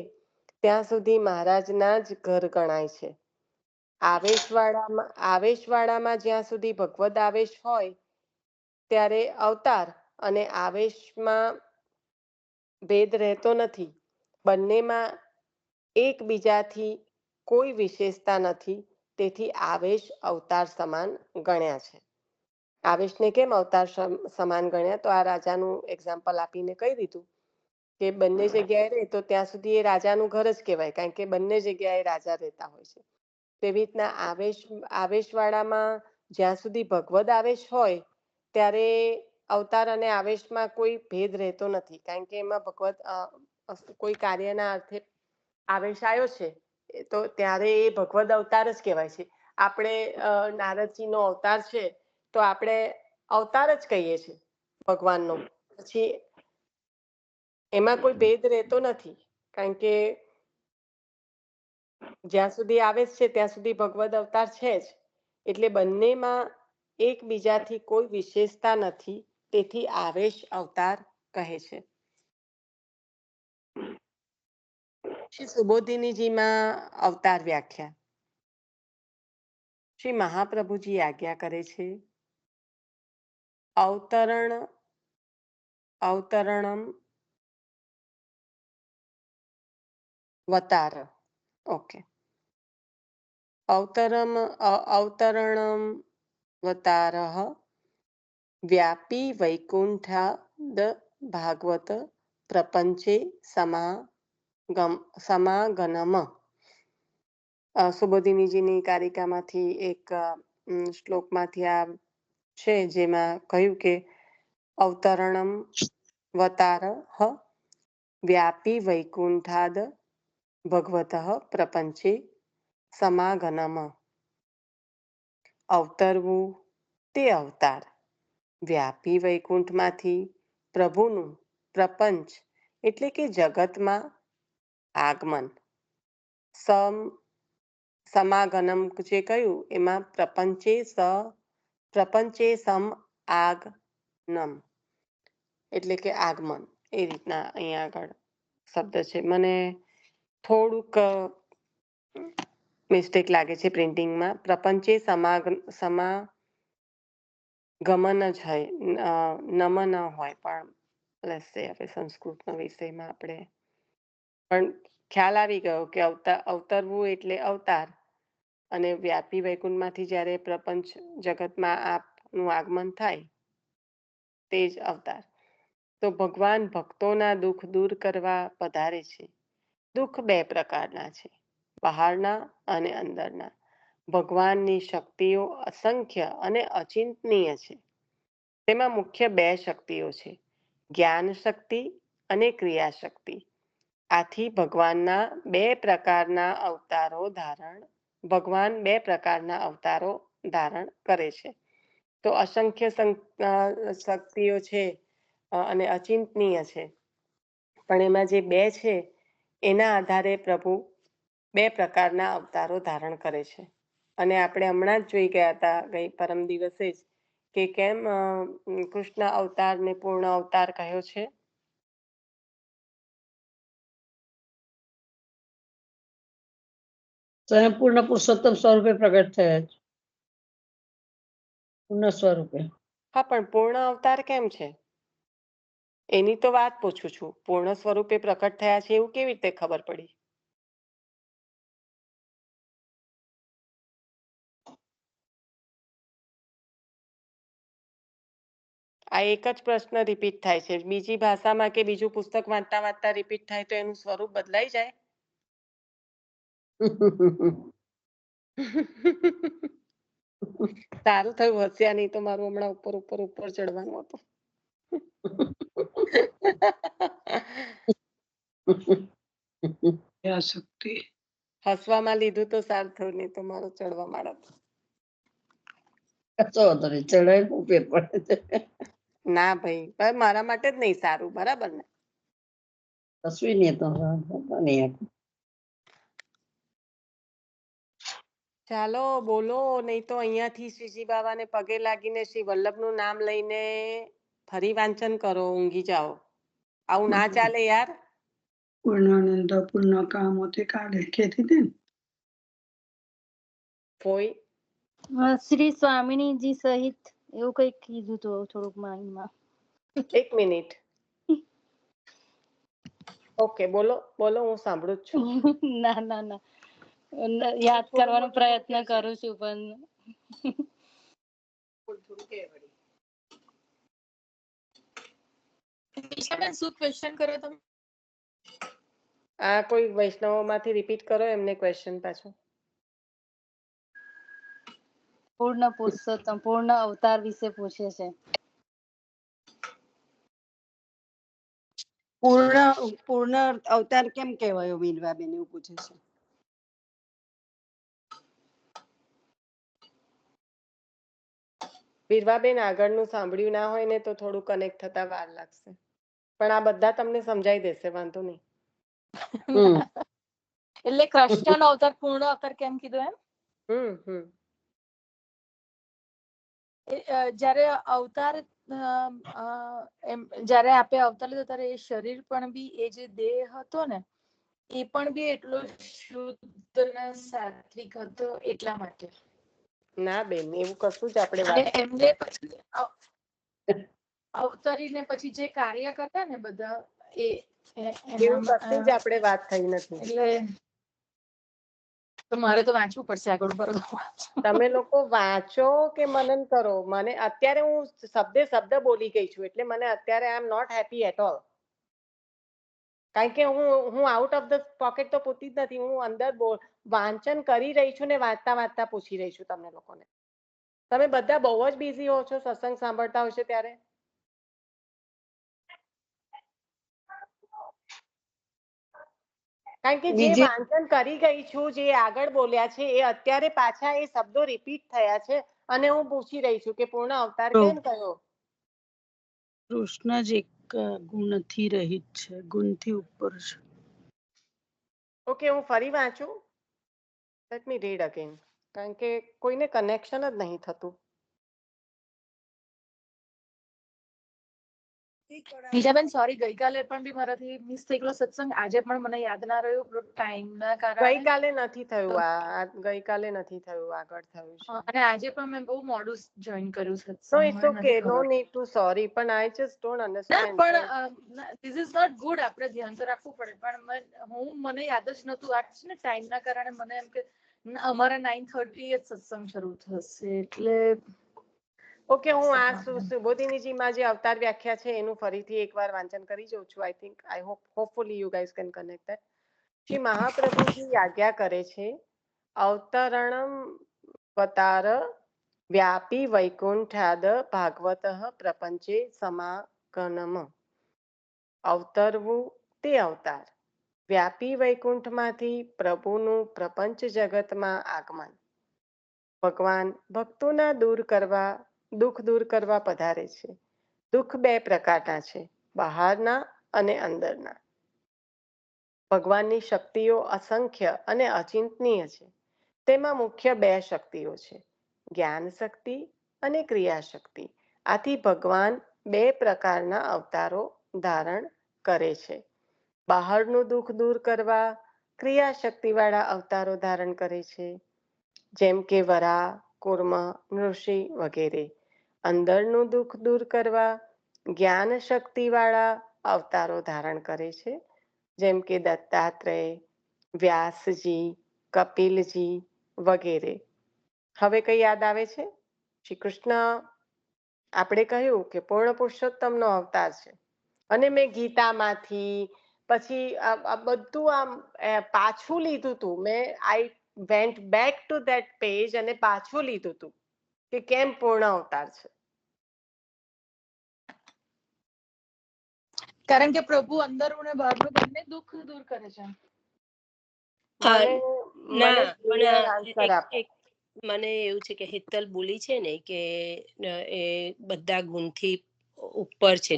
ત્યાં સુધી મહારાજના જ ઘર ગણાય છે. આવેશવાળામાં જ્યાં સુધી ભગવદ આવેશ હોય ત્યારે અવતાર, અને આવેશમાં ભેદ રહેતો નથી. બંનેમાં એકબીજાથી કોઈ વિશેષતા નથી, તેથી આવેશ અવતાર સમાન ગણ્યા છે. આવેશને કેમ અવતાર સમાન ગણ્યા? તો આ રાજાનું એક્ઝામ્પલ આપીને કહી દીધું કે બંને જગ્યાએ રહે તો ત્યાં સુધી એ રાજાનું ઘર જ કહેવાય, કારણ કે બંને જગ્યાએ રાજા રહેતા હોય છે. તેવી રીતના આવેશવાળામાં જ્યાં સુધી ભગવદ આવેશ હોય ત્યારે અવતાર અને આવેશમાં કોઈ ભેદ રહેતો નથી, કારણ કે એમાં ભગવદ કોઈ કાર્યના અર્થે આવેશ આવ્યો છે તો ત્યારે એ ભગવદ અવતાર જ કહેવાય છે. આપણે નારદજીનો અવતાર છે તો આપણે અવતાર જ કહીએ છીએ ભગવાનનો. પછી એમાં કોઈ ભેદ રહેતો નથી, કારણ કે જ્યાં સુધી આવેશ છે ત્યાં સુધી ભગવદ અવતાર છે જ. એટલે બંનેમાં એકબીજાથી કોઈ વિશેષતા નથી, તેથી આવેશ અવતાર કહે છે. શ્રી સુબોધિનીજીમાં અવતાર વ્યાખ્યા. શ્રી મહાપ્રભુજી આજ્ઞા કરે છે, અવતરણમ વતાર. ઓકે. અવતરણમ વતારઃ વ્યાપી વૈકુંઠાદ ભાગવત પ્રપંચે સમાગનમ. સુબોધિનીજીની કારિકામાંથી એક શ્લોકમાંથી આ છે, જેમાં કહ્યું કે અવતરણમ વતારઃ વ્યાપી વૈકુંઠાદ ભગવતઃ પ્રપંચે સમાગનમ. અવતરવું તે અવતાર, વ્યાપી વૈકુંઠમાંથી પ્રભુનું પ્રપંચ એટલે કે જગતમાં આગમન. સમાગનમ જે કહ્યું એમાં પ્રપંચે સમ આગનમ એટલે કે આગમન, એ રીતના અહીંયા આગળ શબ્દ છે. મને થોડુંક મિસ્ટેક લાગે છે પ્રિન્ટિંગમાં. પ્રપંચે સમાગમન જ હોય, નમ ન હોય, પણ લેટ્સ હવે સંસ્કૃતના વિષયમાં આપણે પણ ખ્યાલ આવી ગયો કે અવતરવું એટલે અવતાર, અને વ્યાપી વૈકુંઠમાંથી જ્યારે પ્રપંચ જગતમાં આપનું આગમન થાય તે જ અવતાર. તો ભગવાન ભક્તોના દુઃખ દૂર કરવા પધારે છે. દુઃખ બે પ્રકારના છે, બહારના અને અંદરના. ભગવાનની શક્તિઓ અસંખ્ય અને અચિંતનીય છે. તેમાં મુખ્ય બે શક્તિઓ છે, જ્ઞાન શક્તિ અને ક્રિયા શક્તિ. આથી ભગવાન બે પ્રકારના અવતારો ધારણ કરે છે. તો અસંખ્ય શક્તિઓ છે અને અચિંતનીય છે, પણ એમાં જે બે છે એના આધારે પ્રભુ બે પ્રકારના અવતારો ધારણ કરે છે. અને આપણે હમણાં જ જોઈ ગયા હતા ગઈ પરમ દિવસે જ કે કેમ કૃષ્ણ અવતારને પૂર્ણ અવતાર કહ્યો છે. પૂર્ણ પુરુષોત્તમ સ્વરૂપે પ્રગટ થયા છે, પૂર્ણ સ્વરૂપે. હા, પણ પૂર્ણ અવતાર કેમ છે એની તો વાત પૂછું છું. પૂર્ણ સ્વરૂપે પ્રકટ થયા છે એવું કેવી રીતે ખબર પડી? આ એક જ પ્રશ્ન રિપીટ થાય છે. બીજી ભાષામાં કે બીજું પુસ્તક વાંચતા વાંચતા રિપીટ થાય તો એનું સ્વરૂપ બદલાઈ જાય. સારું થયું હસ્યા, નહીં તો મારું હમણાં ઉપર ચડવાનું હતું. શક્તિ હસવામાં લીધું તો સારું થયું, નહીં તો મારું ચડવા માંડત. ચડાય ફેર પડે છે. ના ભાઈ, મારા માટે જ નહીં સારું, બરાબર ને? ચાલો બોલો, નહીં તો અહીંયાથી શ્રીજી બાબાને પગે લાગીને શ્રી વલ્લભનું નામ લઈને ફરી વાંચન કરો, ઊંઘી જાઓ. આવું ના ચાલે યાર. પૂર્ણાનંદ પૂર્ણ કામો તે કાઢે કેતી હતી ને. કોઈ શ્રી સ્વામિનીજી સહિત એવું કઈક કીધું હતું થોડુંક માઇન્ડમાં. એક મિનિટ. ઓકે, બોલો બોલો, હું સાંભળું જ છું. ના ના ના, યાદ કરવાનો પ્રયત્ન કરું છું પણ શું ક્વેશ્ચન કરો તમે? આ કોઈ વૈષ્ણવોમાંથી રિપીટ કરો એમને ક્વેશ્ચન પાછો. પૂર્ણ પુરુષોત્તમ પૂર્ણ અવતાર વિશે પૂછે છે. પૂર્ણ અવતાર કેમ કહેવાયો મીનવાબેન, એવું પૂછે છે. વીરવાબેન, આગળનું સાંભળ્યું ના હોય ને તો થોડું કનેક્ટ થતા વાર લાગશે, પણ આ બધા તમને સમજાઈ દેશે, વાંધો નહીં. એટલે કૃષ્ણનો અવતાર પૂર્ણ અવતાર કેમ કીધું એમ? જ્યારે અવતાર જ્યારે આપે અવતાર લીધો ત્યારે એ શરીર પણ બી એ જે દેહ હતો ને એ પણ બી એટલો શુદ્ધ અને સાત્વિક હતો એટલા માટે. ના બેન, એવું કશું જ આપણે અને વાત એમને પછી અવતરીને પછી જે કાર્ય કરતા ને બધા એ એવું કશું જ આપણે વાત થઈ નથી. એટલે તો મારે તો વાંચવું પડશે આગળ બરોબર. તમે લોકો વાંચો કે મનન કરો. મને અત્યારે હું શબ્દ બોલી ગઈ છું એટલે મને અત્યારે I am not happy at all. કારણ કે હું આઉટ ઓફ ધ પોકેટ તો પૂછતી જ નથી. હું અંદર વાંચન કરી રહી છું ને વાંચતા પૂછી રહી છું તમને લોકોને. તમે બધા બહુ જ બિઝી હો છો સત્સંગ સાંભળતા હશો ત્યારે. કારણ કે જે વાંચન કરી ગઈ છું, જે આગળ બોલ્યા છે એ અત્યારે પાછા એ શબ્દો રિપીટ થયા છે અને હું પૂછી રહી છું કે પૂર્ણ અવતાર કેમ કયો? કૃષ્ણ જ એક ગુણથી રહિત છે, ગુણથી ઉપર છે. ઓકે, હું ફરી વાંચું. Let me read again. કારણ કે કોઈને કનેક્શન જ નહીં થતું. નીશાબેન સોરી, ગઈકાલે પણ બી મારાથી મિસ થઈ ગયો સત્સંગ. આજે પણ મને યાદ ના રહ્યું ટાઈમ ના કારણે. ગઈકાલે નથી થયું. ગઈકાલે નથી થયું, આગળ થયું છે. અને આજે પણ મેં બહુ મોડું જોઈન કર્યું નો સત્સંગ. It's okay, no need to sorry, પણ આઈ જસ્ટ ડોન્ટ ના અન્ડરસ્ટેન્ડ. પણ ધીસ ઇઝ નોટ ગુડ. આપણે ધ્યાન તો રાખવું પડે. પણ મને યાદ જ નતું. આ છે ને ટાઈમ ના કારણે મને એમ કે અમારે 9:30 જ સત્સંગ શરૂ થશે એટલે. ઓકે, હું આ સુબોધિનીજીમાં જે અવતાર વ્યાખ્યા છે એનું ફરીથી એકવાર વાંચન કરી જોઉં છું. I think I hopefully you guys can connect that. Shri Mahaprabhuji આજ્ઞા કરે છે, અવતરણમ વતાર વ્યાપી વૈકુંઠાદ ભાગવત પ્રપંચે સમાગનમ. અવતરવું તે અવતાર, વ્યાપી વૈકુંઠમાંથી પ્રભુનું પ્રપંચ જગતમાં આગમન. ભગવાન ભક્તોના દુઃખ દૂર કરવા પધારે છે. દુઃખ બે પ્રકારના છે, બહારના અને અંદરના. ભગવાનની શક્તિઓ અસંખ્ય અને અચિંતનીય છે. તેમાં મુખ્ય બે શક્તિઓ છે, જ્ઞાન શક્તિ અને ક્રિયા શક્તિ. આથી ભગવાન બે પ્રકારના અવતારો ધારણ કરે છે. બહારનું દુઃખ દૂર કરવા ક્રિયા શક્તિ વાળા અવતારો ધારણ કરે છે, જેમ કે વરાહ, કૂર્મ, નૃષિ વગેરે. અંદરનું દુઃખ દૂર કરવા જ્ઞાન શક્તિ વાળા અવતારો ધારણ કરે છે, જેમ કે દત્તાત્રેય, વ્યાસજી, કપિલજી વગેરે. હવે કઈ યાદ આવે છે? શ્રી કૃષ્ણ આપણે કહ્યું કે પૂર્ણ પુરુષોત્તમનો અવતાર છે. અને મેં ગીતામાંથી પછી આ બધું આમ પાછું લીધું હતું. મેં I went back to that page અને પાછું લીધું હતું કે કેમ પૂર્ણ અવતાર છે. કારણ કે પ્રભુ અંદરનું ને બહારનું બંને દુઃખ દૂર કરે છે. મને ક્લિયર આન્સર આપો. મને એવું છે કે હેતલ બોલી છે ને કે એ બધા ગુણથી ઉપર છે.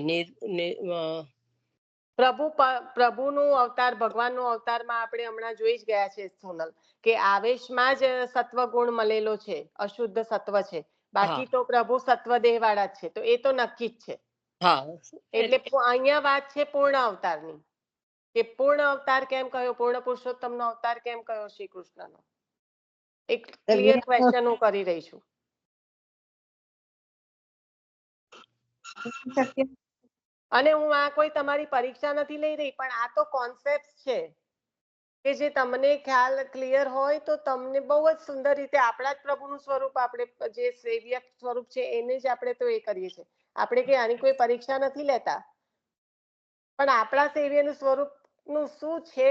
પ્રભુનું અવતાર, ભગવાનનું અવતારમાં આપણે હમણાં જોઈ જ ગયા છે સોનલ, કે આવેશમાં જ સત્વ ગુણ મળેલો છે, અશુદ્ધ સત્વ છે. બાકી તો પ્રભુ સત્વ દેહ વાળા જ છે, તો એ તો નક્કી જ છે. એટલે અહીંયા વાત છે પૂર્ણ અવતારની, કે પૂર્ણ અવતાર કેમ કહ્યો, પૂર્ણ પુરુષોત્તમનો અવતાર કેમ કહ્યો શ્રી કૃષ્ણનો. એક ક્લિયર ક્વેશ્ચન હું કરી રહી છું. અને હું આ કોઈ તમારી પરીક્ષા નથી લઈ રહી, પણ આ તો કોન્સેપ્ટ છે કે જે તમને ખ્યાલ ક્લિયર હોય તો તમને બહુ જ સુંદર રીતે આપણા જ પ્રભુનું સ્વરૂપ, આપણે જે સેવ્ય સ્વરૂપ છે એને જ આપણે તો એ કરીએ છીએ. આપણે કે આની કોઈ પરીક્ષા નથી લેતા, પણ આપણા સેવ્યનું સ્વરૂપ નું શું છે,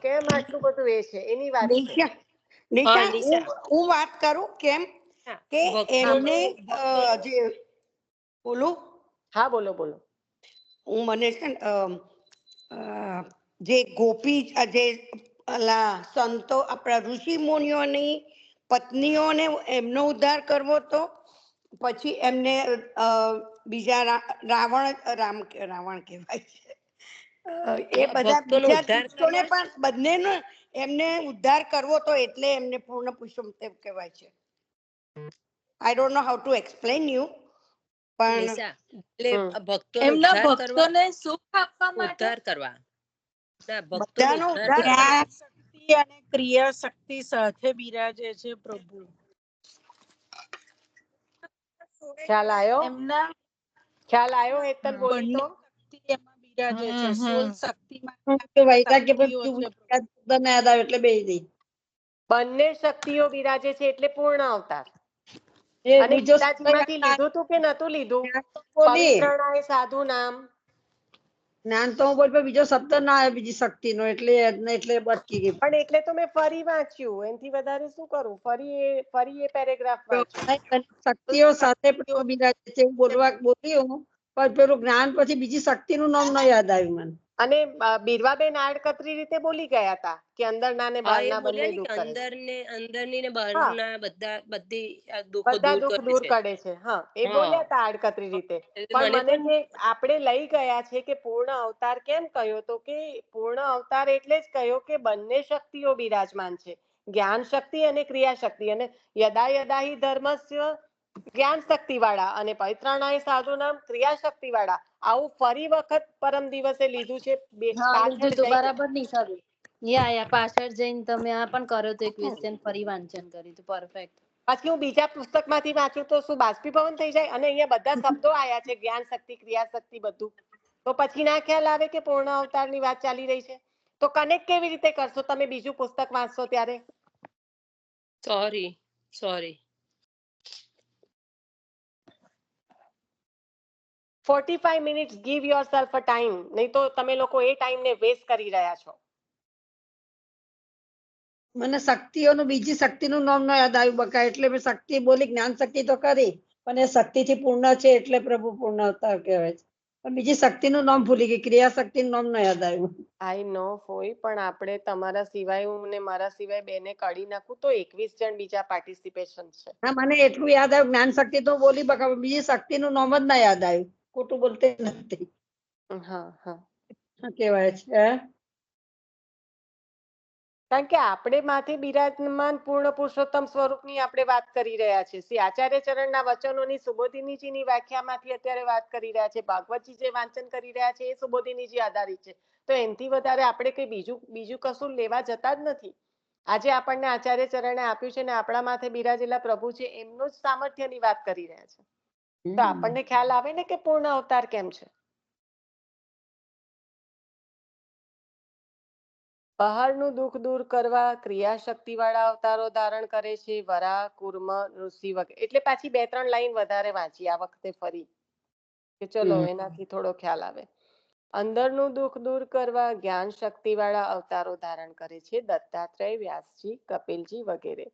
કેમ આટલું બધું એ છે એની વાત છે. નિશા, હું વાત કરું કેમ કે એમને જે બોલું. હા, બોલો બોલો. હું મને છે ને જે ગોપી જે સંતો આપણા ઋષિ મુનિઓની પત્નીઓને એમનો ઉદ્ધાર કરવો તો પછી એમને બીજા રાવણ કહેવાય છે, એ બધા બીજા તીર્થોને પણ બંનેનો એમને ઉદ્ધાર કરવો તો એટલે એમને પૂર્ણ પુરુષોત્તમ કહેવાય છે. I don't know how to explain you, પણ નિશા એટલે હમ. ભક્તોનો એમના ઉદ્ધાર કરવા, ભક્તોને સુખ આપવા માટે ઉદ્ધાર કરવા, ના ભક્તોનો બધાનો ઉદ્ધાર ઉદ્ધાર કરવા. કરવા. શક્તિ અને ક્રિયા શક્તિ સાથે બિરાજે છે પ્રભુ. ખ્યાલ આવ્યો? એમના ખ્યાલ આવ્યો હેતલ બોલી બંને તો? શક્તિ એમાં બિરાજે છે. સોલ શક્તિમાં તો વૈરાગ્ય પર શક્તિઓ છે. શબ્દ યાદ આવે એટલે બેસી ગઈ. બંને શક્તિઓ બિરાજે છે એટલે પૂર્ણ અવતાર. એ અને બીજો ગીતાજીમાંથી લીધું તું કે નતું લીધું? બોલી પવિત્રણાય સાધુ નામ. જ્ઞાન તો હું બોલ પણ બીજો શબ્દ ના આવે બીજી શક્તિનો એટલે એટલે અટકી ગઈ. પણ એટલે તો મેં ફરી વાંચ્યું, એનાથી વધારે શું કરું? ફરી એ પેરેગ્રાફ વાંચ્યું. નહીં, શક્તિઓ સાથે પણ બિરાજે છે એવું બોલી હું, પણ પેલું જ્ઞાન પછી બીજી શક્તિનું નામ ન યાદ આવ્યું મને. અને બીરવાબેન આડકતરી રીતે બોલી ગયા હતા કે અંદરના ને હા, એ બહારના બંને બોલ્યા ને કે દુઃખ કરે છે. અંદરની ને હા, બહારના બધી આ દુઃખો બધા દૂર દુઃખ કરે દૂર છે. કરે છે. હા, એ હા. બોલ્યા હતા આડકતરી રીતે. એટલે પણ મને મને પણ જે આપણે લઈ ગયા છે કે પૂર્ણ અવતાર કેમ કહ્યો, તો કે પૂર્ણ અવતાર એટલે જ કહ્યો કે બંને શક્તિઓ બિરાજમાન છે, જ્ઞાન શક્તિ અને ક્રિયા શક્તિ. અને યદા યદા હિ ધર્મસ્ય જ્ઞાન શક્તિ વાળા અને પૈત્રાણાય સાધુ નામ ક્રિયા શક્તિ વાળા. આવું ફરી વખત પરમ દિવસે લીધું છે. હા પાછળ લીધું તો જઈને બરાબર નિશાબેન. યા પાછળ જઈને તમે આ પણ કર્યો તો ક્વેશ્ચન ફરી વાંચન કર્યું તો પરફેક્ટ. પછી હું બીજા પુસ્તકમાંથી વાંચું તો શું બાષ્પીભવન થઈ જાય? અને અહીંયા બધા શબ્દો આયા છે, જ્ઞાન શક્તિ, ક્રિયા શક્તિ, બધું. તો પછી ના ખ્યાલ આવે કે પૂર્ણ અવતારની વાત ચાલી રહી છે? તો કનેક્ટ કેવી રીતે કરશો તમે બીજું પુસ્તક વાંચશો ત્યારે? સોરી 45 મિનિટ્સ ગીવ યોરસેલ્ફ અ ટાઈમ, નહીં તો તમે લોકો એ ટાઈમને વેસ્ટ કરી રહ્યા છો. મને શક્તિઓનું બીજી શક્તિનું નામ ન યાદ આવ્યું બકા, એટલે મેં શક્તિ બોલી. જ્ઞાન શક્તિ તો કરી પણ એ શક્તિથી પૂર્ણ છે એટલે પ્રભુ પૂર્ણ અવતાર કહેવાય છે. પણ બીજી શક્તિનું નામ ભૂલી ગઈ, ક્રિયા શક્તિનું નામ ન યાદ આવ્યું. આઈ નો હોય, પણ આપણે તમારા સિવાય હું ને મારા સિવાય બેને કાઢી નાખું તો 21 જણ બીજા પાર્ટિસિપેશન છે. હા, મને એટલું યાદ આવ્યું, જ્ઞાન શક્તિ તો બોલી બકા, બીજી શક્તિનું નામ જ ના યાદ આવ્યું. ખોટું બોલતે નથી. હા હા, શું કહેવાય છે? કારણ કે આપણે માથે બિરાજમાન પૂર્ણ પુરુષોત્તમ સ્વરૂપની આપણે વાત કરી રહ્યા છીએ. શ્રી આચાર્ય ચરણના વચનોની સુબોધિનીજીની વ્યાખ્યામાંથી અત્યારે વાત કરી રહ્યા છે. ભાગવતજી જે વાંચન કરી રહ્યા છે એ સુબોધિનીજી આધારિત છે. તો એનાથી વધારે આપણે કઈ બીજું કશું લેવા જતા જ નથી. આજે આપણને આચાર્ય ચરણે આપ્યું છે ને આપણા માથે બિરાજેલા પ્રભુ છે એમનું જ સામર્થ્યની વાત કરી રહ્યા છે. તો આપણને ખ્યાલ આવે ને કે પૂર્ણ અવતાર કેમ છે. બહારનું દુઃખ દૂર કરવા ક્રિયા શક્તિ વાળા અવતારો ધારણ કરે છે. વરા, કુર્મ, ઋષિ વગેરે. એટલે પાછી 2-3 લાઈન વધારે વાંચી આ વખતે ફરી, કે ચલો એનાથી થોડો ખ્યાલ આવે. અંદરનું દુઃખ દૂર કરવા જ્ઞાન શક્તિ વાળા અવતારો ધારણ કરે છે. દત્તાત્રેય, વ્યાસજી, કપિલજી વગેરે.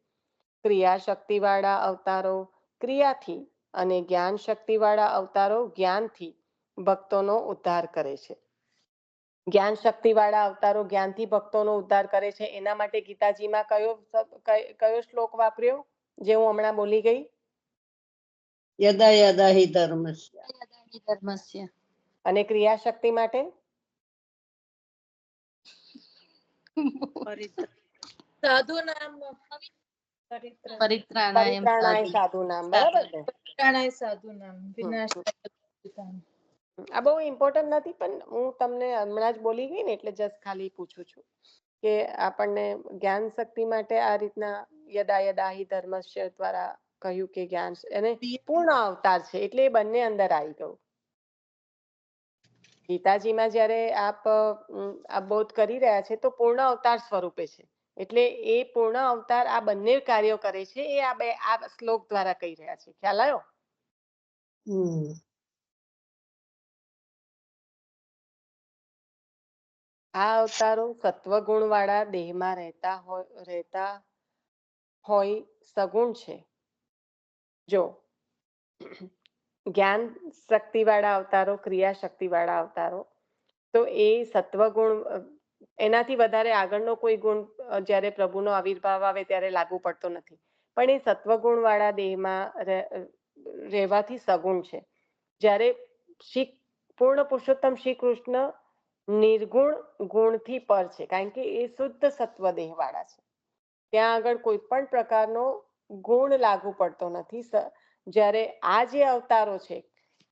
ક્રિયા શક્તિ વાળા અવતારો ક્રિયાથી અને જ્ઞાન શક્તિ વાળા અવતારો જ્ઞાનથી ભક્તોનો ઉદ્ધાર કરે છે. જ્ઞાન શક્તિ વાળા અવતારો જ્ઞાનથી ભક્તોનો ઉદ્ધાર કરે છે. એના માટે ગીતાજીમાં કયો શ્લોક વાપર્યો જે હું હમણાં બોલી ગઈ? યદા યદા હિ ધર્મસ્ય. ધર્મસ્ય. અને ક્રિયા શક્તિ માટે સાધુ નામ પરિત્રાણાયમ પરિત્રાણાય સાધુ નામ, બરાબર ને? પરિત્રાણાય સાધુ નામ વિનાશ આ બહુ ઇમ્પોર્ટન્ટ નથી, પણ હું તમને હમણાં જ બોલી ગઈ ને એટલે જસ્ટ ખાલી પૂછું છું કે આપણને જ્ઞાન શક્તિ માટે આ રીતના યદા યદા હિ ધર્મસ્ય દ્વારા કહ્યું કે જ્ઞાન અને પૂર્ણ અવતાર છે એટલે એ બંને અંદર આવી ગયું. ગીતાજીમાં જ્યારે આપ બોધ કરી રહ્યા છે તો પૂર્ણ અવતાર સ્વરૂપે છે. એટલે એ પૂર્ણ અવતાર આ બંને કાર્યો કરે છે એ આ શ્લોક દ્વારા કહી રહ્યા છે. ખ્યાલ આવ્યો? આ અવતારો સત્વગુણ વાળા દેહમાં રહેતા હોય સગુણ છે. જો જ્ઞાન શક્તિ વાળા અવતારો, ક્રિયા શક્તિ વાળા અવતારો, તો એ સત્વગુણ, એનાથી વધારે આગળનો કોઈ ગુણ જ્યારે પ્રભુનો આવિર્ભાવ આવે ત્યારે લાગુ પડતો નથી. પણ એ સત્વગુણ વાળા દેહમાં રહેવાથી સગુણ છે. જ્યારે પૂર્ણ પુરુષોત્તમ શ્રી કૃષ્ણ નિર્ગુણ ગુણથી પર છે, કારણ કે એ શુદ્ધ સત્વ દેહ વાળા છે. ત્યાં આગળ કોઈ પણ પ્રકારનો ગુણ લાગુ પડતો નથી. જ્યારે આ જે અવતારો છે,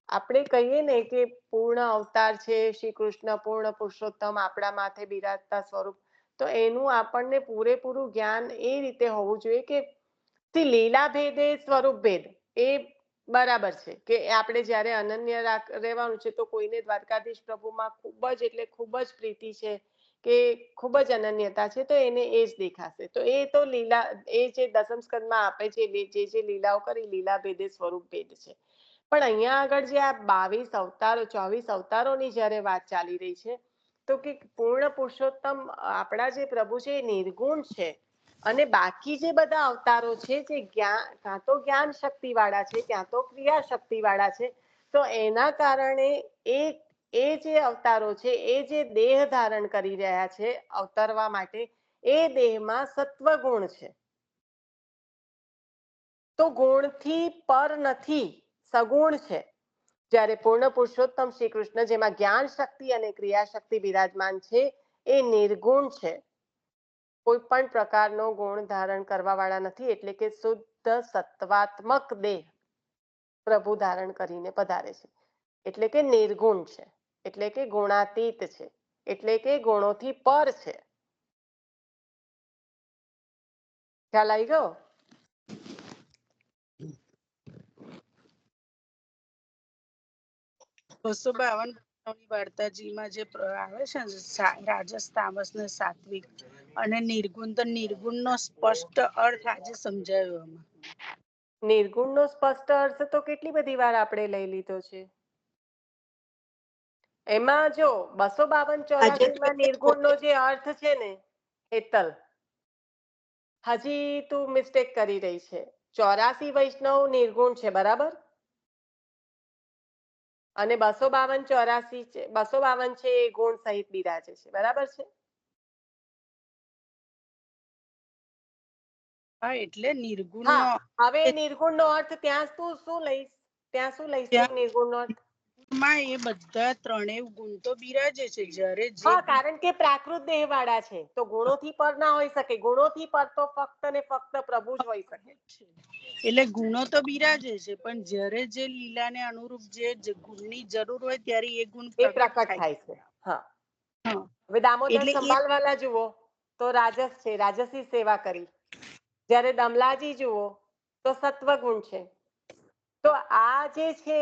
આપણે કહીએ ને કે પૂર્ણ અવતાર છે શ્રી કૃષ્ણ, પૂર્ણ પુરુષોત્તમ, આપણા માથે બિરાજતા સ્વરૂપ, તો એનું આપણને પૂરેપૂરું જ્ઞાન એ રીતે હોવું જોઈએ કે લીલા ભેદે સ્વરૂપ ભેદ એ બરાબર છે કે આપણે જ્યારે અનન્ય રહેવાનું છે તો કોઈને દ્વારકાધીશ પ્રભુમાં ખૂબ જ એટલે ખૂબ જ પ્રીતિ છે કે ખૂબ જ અનન્યતા છે, તો એને એ જ દેખાશે. તો એ તો લીલા, એ જે દસમ સ્કંદમાં આપે છે જે લીલાઓ કરી લીલા ભેદે સ્વરૂપ ભેદ છે. પણ અહીંયા આગળ જે આ 22 અવતારો 24 અવતારોની જ્યારે વાત ચાલી રહી છે, તો કે પૂર્ણ પુરુષોત્તમ આપણા જે પ્રભુ છે એ નિર્ગુણ છે, અને બાકી જે બધા અવતારો છે જે કાં તો જ્ઞાન શક્તિ વાળા છે, ક્યાં તો ક્રિયા શક્તિ વાળા છે. તો એના કારણે એ જે અવતારો છે એ જે દેહ ધારણ કરી રહ્યા છે અવતરવા માટે, એ દેહમાં સત્વ ગુણ છે. તો ગુણથી પર નથી, સગુણ છે. જ્યારે પૂર્ણ પુરુષોત્તમ શ્રી કૃષ્ણ, જેમાં જ્ઞાન શક્તિ અને ક્રિયા શક્તિ બિરાજમાન છે, એ નિર્ગુણ છે, કોઈ પણ પ્રકારનો ગુણ ધારણ કરવા વાળા નથી. એટલે કે શુદ્ધ સત્વાત્મક દેહ પ્રભુ ધારણ કરીને પધારે છે, એટલે કે નિર્ગુણ છે, એટલે કે ગુણાતીત છે, એટલે કે ગુણોથી પર છે. ખ્યાલ આવી ગયો? બસો 52 વાર્તાજીમાં જે આવે છે ને રાજસ, તામસ ને સાત્વિક અને નિર્ગુણ, તો નિર્ગુણ નો સ્પષ્ટ અર્થ આજે સમજાયો આમાં. નિર્ગુણ નો સ્પષ્ટ અર્થ તો કેટલી બધી વાર આપણે લઈ લીધો છે. એમાં જો 252-84 નિર્ગુણ નો જે અર્થ છે ને, હેતલ હજી તું મિસ્ટેક કરી રહી છે. 84 વૈષ્ણવ નિર્ગુણ છે, બરાબર? અને 252 છે એ ગુણ સહિત બિરાજે છે, બરાબર છે? હા, એટલે નિર્ગુણ નો હા, હવે નિર્ગુણ નો અર્થ ત્યાં શું લઈશ? ત્યાં શું લઈશું નિર્ગુણ નો અર્થ? માં એ બધા ત્રણેય ગુણ તો બિરાજે છે. જ્યારે જે હા, કારણ કે પ્રાકૃત દેહ વાળા છે, તો ગુણોથી પર ના હોઈ શકે. ગુણોથી પર તો ફક્ત ને ફક્ત પ્રભુ જ હોઈ શકે. એટલે ગુણો તો બિરાજે છે, પણ જ્યારે જે લીલાને અનુરૂપ જે ગુણની જરૂર હોય ત્યારે એ ગુણ એ પ્રકટ થાય છે. હા, હવે દામોદર એટલે સંભાળવાલા જુઓ તો રાજસ છે, રાજસી સેવા કરી. જ્યારે દમલાજી જુઓ તો સત્વગુણ છે. તો આ જે છે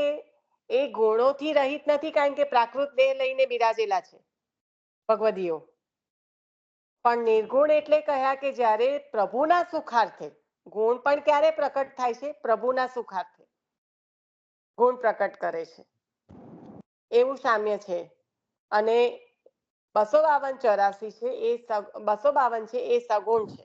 એ ગુણોથી રહિત નથી, કારણ કે પ્રાકૃત દેહ લઈને બિરાજેલા છે ભગવદીઓ. પણ નિર્ગુણ એટલે કહ્યા કે જ્યારે પ્રભુના સુખાર્થે, ગુણ પણ ક્યારે પ્રકટ થાય છે? પ્રભુના સુખાર્થે ગુણ પ્રકટ કરે છે, એવું સામ્ય છે. અને 252-84 છે એ 252 છે એ સગુણ છે,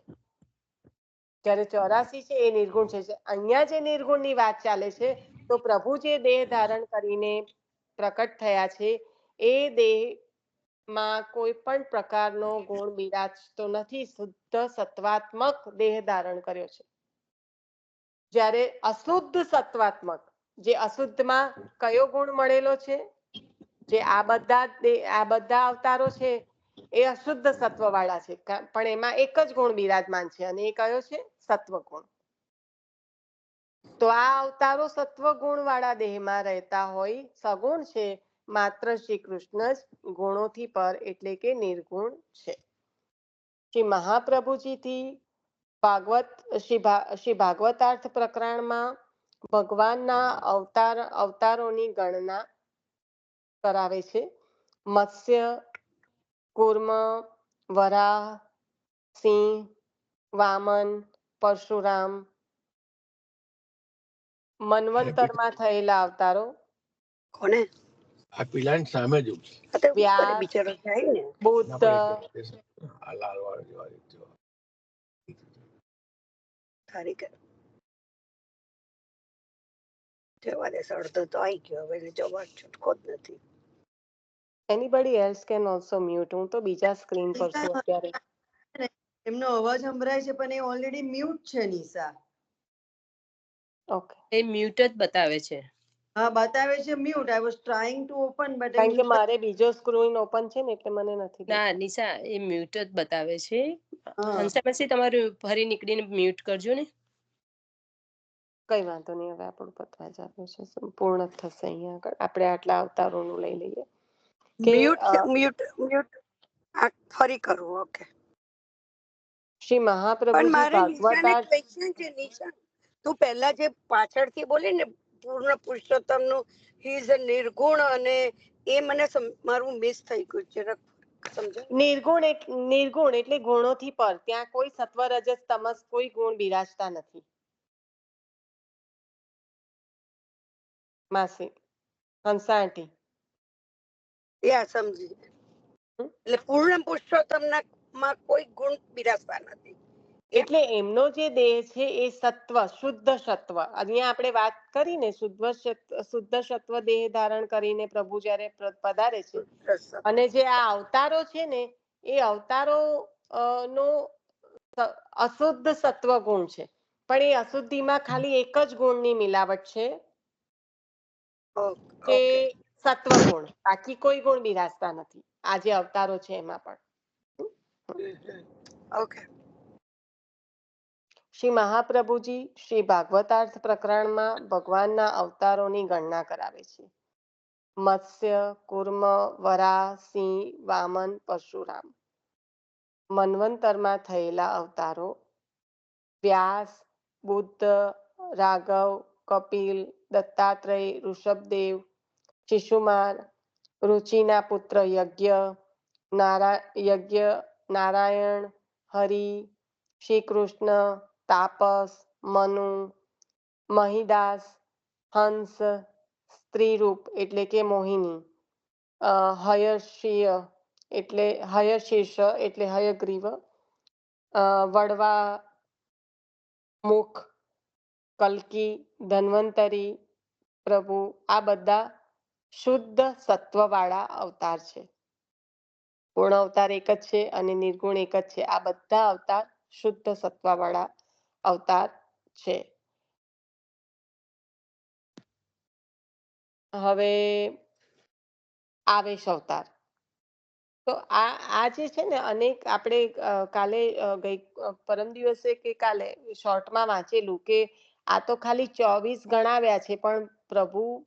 જ્યારે 84 છે એ નિર્ગુણ છે. અહીંયા જે નિર્ગુણ ની વાત ચાલે છે, તો પ્રભુ જે દેહ ધારણ કરીને પ્રકટ થયા છે, એ દેહમાં કોઈ પણ પ્રકારનો ગુણ બિરાજતો નથી. શુદ્ધ સત્વાત્મક દેહ ધારણ કર્યો છે. જ્યારે અશુદ્ધ સત્વાત્મક, જે અશુદ્ધમાં કયો ગુણ મળેલો છે? જે આ બધા અવતારો છે એ અશુદ્ધ સત્વ વાળા છે, પણ એમાં એક જ ગુણ બિરાજમાન છે, અને એ કયો છે? સત્વ ગુણ. તો આ અવતારો સત્વ ગુણ વાળા દેહમાં રહેતા હોય, સગુણ છે. માત્ર શ્રી કૃષ્ણ જ ગુણોથી પર એટલે કે નિર્ગુણ છે. શ્રી મહાપ્રભુજીથી શ્રી ભાગવતાર્થ પ્રકરણમાં ભગવાનના અવતારોની ગણના કરાવે છે. મત્સ્ય, કૂર્મ, વરાહ, સિંહ, વામન, પરશુરામ, મન્વંતરમાં થયેલા અવતારો, કોને આ પિલાની સામે જ વ્યાસ, બિચારો જાય ને બુદ્ધ, આ લાલ વાળો તારી જવા દે. અડધો તો આવી ગયો, હવે જવા છૂટકો જ નથી. Anybody else can also mute. હું તો બીજા સ્ક્રીન પર છું અત્યારે. એમનો અવાજ સંભળાય છે પણ એ ઓલરેડી મ્યુટ છે નિશા. ઓકે, એ મ્યુટ જ બતાવે છે. હા, બતાવે છે mute. I was trying to open but કારણ કે મારે બીજો સ્ક્રીન ઓપન છે ને એટલે મને નથી. ના નિશા, એ મ્યુટ જ બતાવે છે. હા હંસામાસી તમારું ફરી નીકળીને મ્યુટ કરજો ને. કઈ વાંધો નહીં, હવે આપણું પતવા જ આવ્યું છે, પૂર્ણ થશે અહીંયા આગળ. આપણે આટલા અવતારોનું લઈ લઈએ કે મ્યુટ ફરી કરવું. ઓકે. શ્રી પણ મહાપ્રભુજી મારે નિશાને ભાગવતાર્થ ક્વેશ્ચન છે. નિશા, તું પહેલા જે પાછળથી બોલી ને પૂર્ણ પુરુષોત્તમ નું હી ઇઝ નિર્ગુણ, અને એ મને મારું મિસ થઈ ગયું છે. સમજાય? નિર્ગુણ એટલે ગુણોથી પર. ત્યાં કોઈ સત્વ રજસ તમસ કોઈ ગુણ બિરાજતા નથી. માસી હંસાટી સમજી. એટલે પૂર્ણ પુરુષોત્તમ માં કોઈ ગુણ બિરાજતા નથી. એટલે એમનો જે દેહ છે એ સત્વ, શુદ્ધ સત્વ. અહીંયા આપણે વાત કરીને શુદ્ધ સત્વ દેહ ધારણ કરીને પ્રભુ જ્યારે પધારે છે, અને જે આ અવતારો છે ને એ અવતારો નો અશુદ્ધ સત્વ ગુણ છે, પણ એ અશુદ્ધિમાં ખાલી એક જ ગુણની મિલાવટ છે, કે સત્વ ગુણ. બાકી કોઈ ગુણ બિરાજતા નથી આ જે અવતારો છે એમાં પણ. ઓકે. શ્રી મહાપ્રભુજી શ્રી ભાગવતાર્થ પ્રકરણમાં ભગવાનના અવતારોની ગણના કરાવે છે. મત્સ્ય, કુર્મ, વરાહ, સિંહ, વામન, પરશુરામ. મન્વંતરમાં થયેલા અવતારો: વ્યાસ, બુદ્ધ, રાઘવ, કપિલ, દત્તાત્રેય, ઋષભદેવ, શિશુમાર, રુચિના પુત્ર યજ્ઞ, નારાયણ, હરિ, શ્રી કૃષ્ણ, તાપસ, મનુ, મહિદાસ, હંસ, સ્ત્રીરૂપ એટલે કે મોહિની, હયશીર્ષ એટલે હયગ્રીવ, વડવા મુખ, કલ્કી, ધન્વંતરી, પ્રભુ. આ બધા શુદ્ધ સત્વવાળા અવતાર છે. પૂર્ણ અવતાર એક જ છે અને નિર્ગુણ એક જ છે. આ બધા અવતાર શુદ્ધ સત્વવાળા અવતાર છે. હવે આવેશ અવતાર. તો આ જે છે ને, અનેક આપણે કાલે પરમ દિવસે કે કાલે શોર્ટમાં વાંચેલું કે આ તો ખાલી 24 ગણાવ્યા છે, પણ પ્રભુ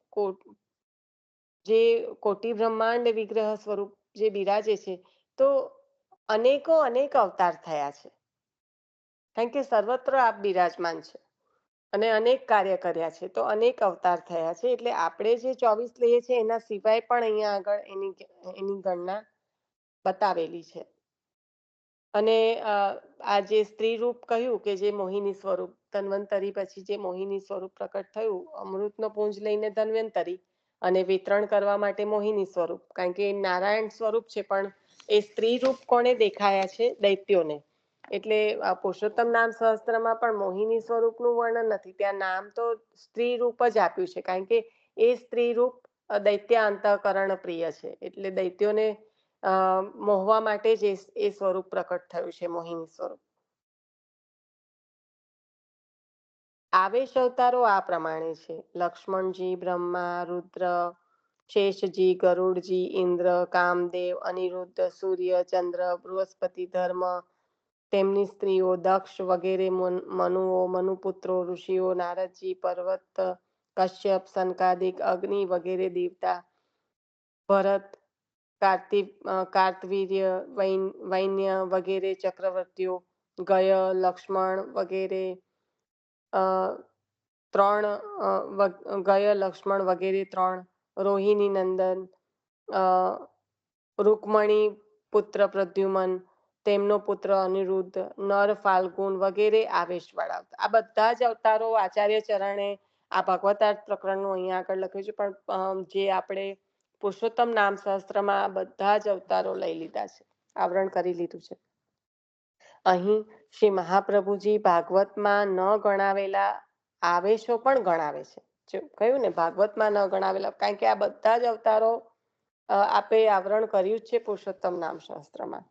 જે કોટી બ્રહ્માંડ વિગ્રહ સ્વરૂપ જે બિરાજે છે, તો અનેક અવતાર થયા છે, કારણ કે સર્વત્ર આપ બિરાજમાન છે અને અનેક કાર્ય કર્યા છે, તો અનેક અવતાર થયા છે. એટલે આપણે જે 24 લઈએ છીએ એના સિવાય પણ અહીંયા આગળ એની ગણના બતાવેલી છે. અને આ જે સ્ત્રી રૂપ કહ્યું કે જે મોહિની સ્વરૂપ, ધન્વંતરી પછી જે મોહિની સ્વરૂપ પ્રકટ થયું, અમૃતનો પુંજ લઈને ધન્વંતરી, અને વિતરણ કરવા માટે મોહિની સ્વરૂપ, કારણ કે નારાયણ સ્વરૂપ છે, પણ એ સ્ત્રી રૂપ કોને દેખાયા છે? દૈત્યોને. એટલે પુરુષોત્તમ નામ સહસ્ત્રમાં પણ મોહિની સ્વરૂપનું વર્ણન નથી, ત્યાં નામ તો સ્ત્રી રૂપ જ આપ્યું છે, કારણ કે એ સ્ત્રી રૂપ દૈત્ય અંતઃકરણ પ્રિય છે, એટલે દૈત્યોને મોહવા માટે જ એ સ્વરૂપ પ્રકટ થયું છે, મોહિની સ્વરૂપ. આવેશ અવતારો આ પ્રમાણે છે: લક્ષ્મણજી, બ્રહ્મા, રુદ્ર, શેષજી, ગરુડજી, ઇન્દ્ર, કામદેવ, અનિરુદ્ધ, સૂર્ય, ચંદ્ર, બૃહસ્પતિ, ધર્મ, તેમની સ્ત્રીઓ, દક્ષ વગેરે મનુઓ, મનુપુત્રો, ઋષિઓ, નારદજી, પર્વત, કશ્યપ, સનકાદિક, અગ્નિ વગેરે દેવતા, ભરત, કાર્તવીર્ય, વૈન્ય વગેરે ચક્રવર્તીઓ, ગય, લક્ષ્મણ વગેરે ત્રણ, રોહિણી નંદન, રૂકમણી પુત્ર પ્રદ્યુમન, તેમનો પુત્ર અનિરુદ્ધ, નર ફાલ્ગુન વગેરે આવેશવાળા. આ બધા જ અવતારો આચાર્ય ચરણે આ ભગવતાર્થ પ્રકરણનું અહીંયા આગળ લખ્યું છે, પણ જે આપણે પુરુષોત્તમ નામ શાસ્ત્રમાં બધા જ અવતારો લઈ લીધા છે, આવરણ કરી લીધું છે. અહીં શ્રી મહાપ્રભુજી ભાગવતમાં ન ગણાવેલા આવેશો પણ ગણાવે છે. કહ્યું ને, ભાગવતમાં ન ગણાવેલા, કારણ કે આ બધા જ અવતારો આપે આવરણ કર્યું છે પુરુષોત્તમ નામ શાસ્ત્રમાં.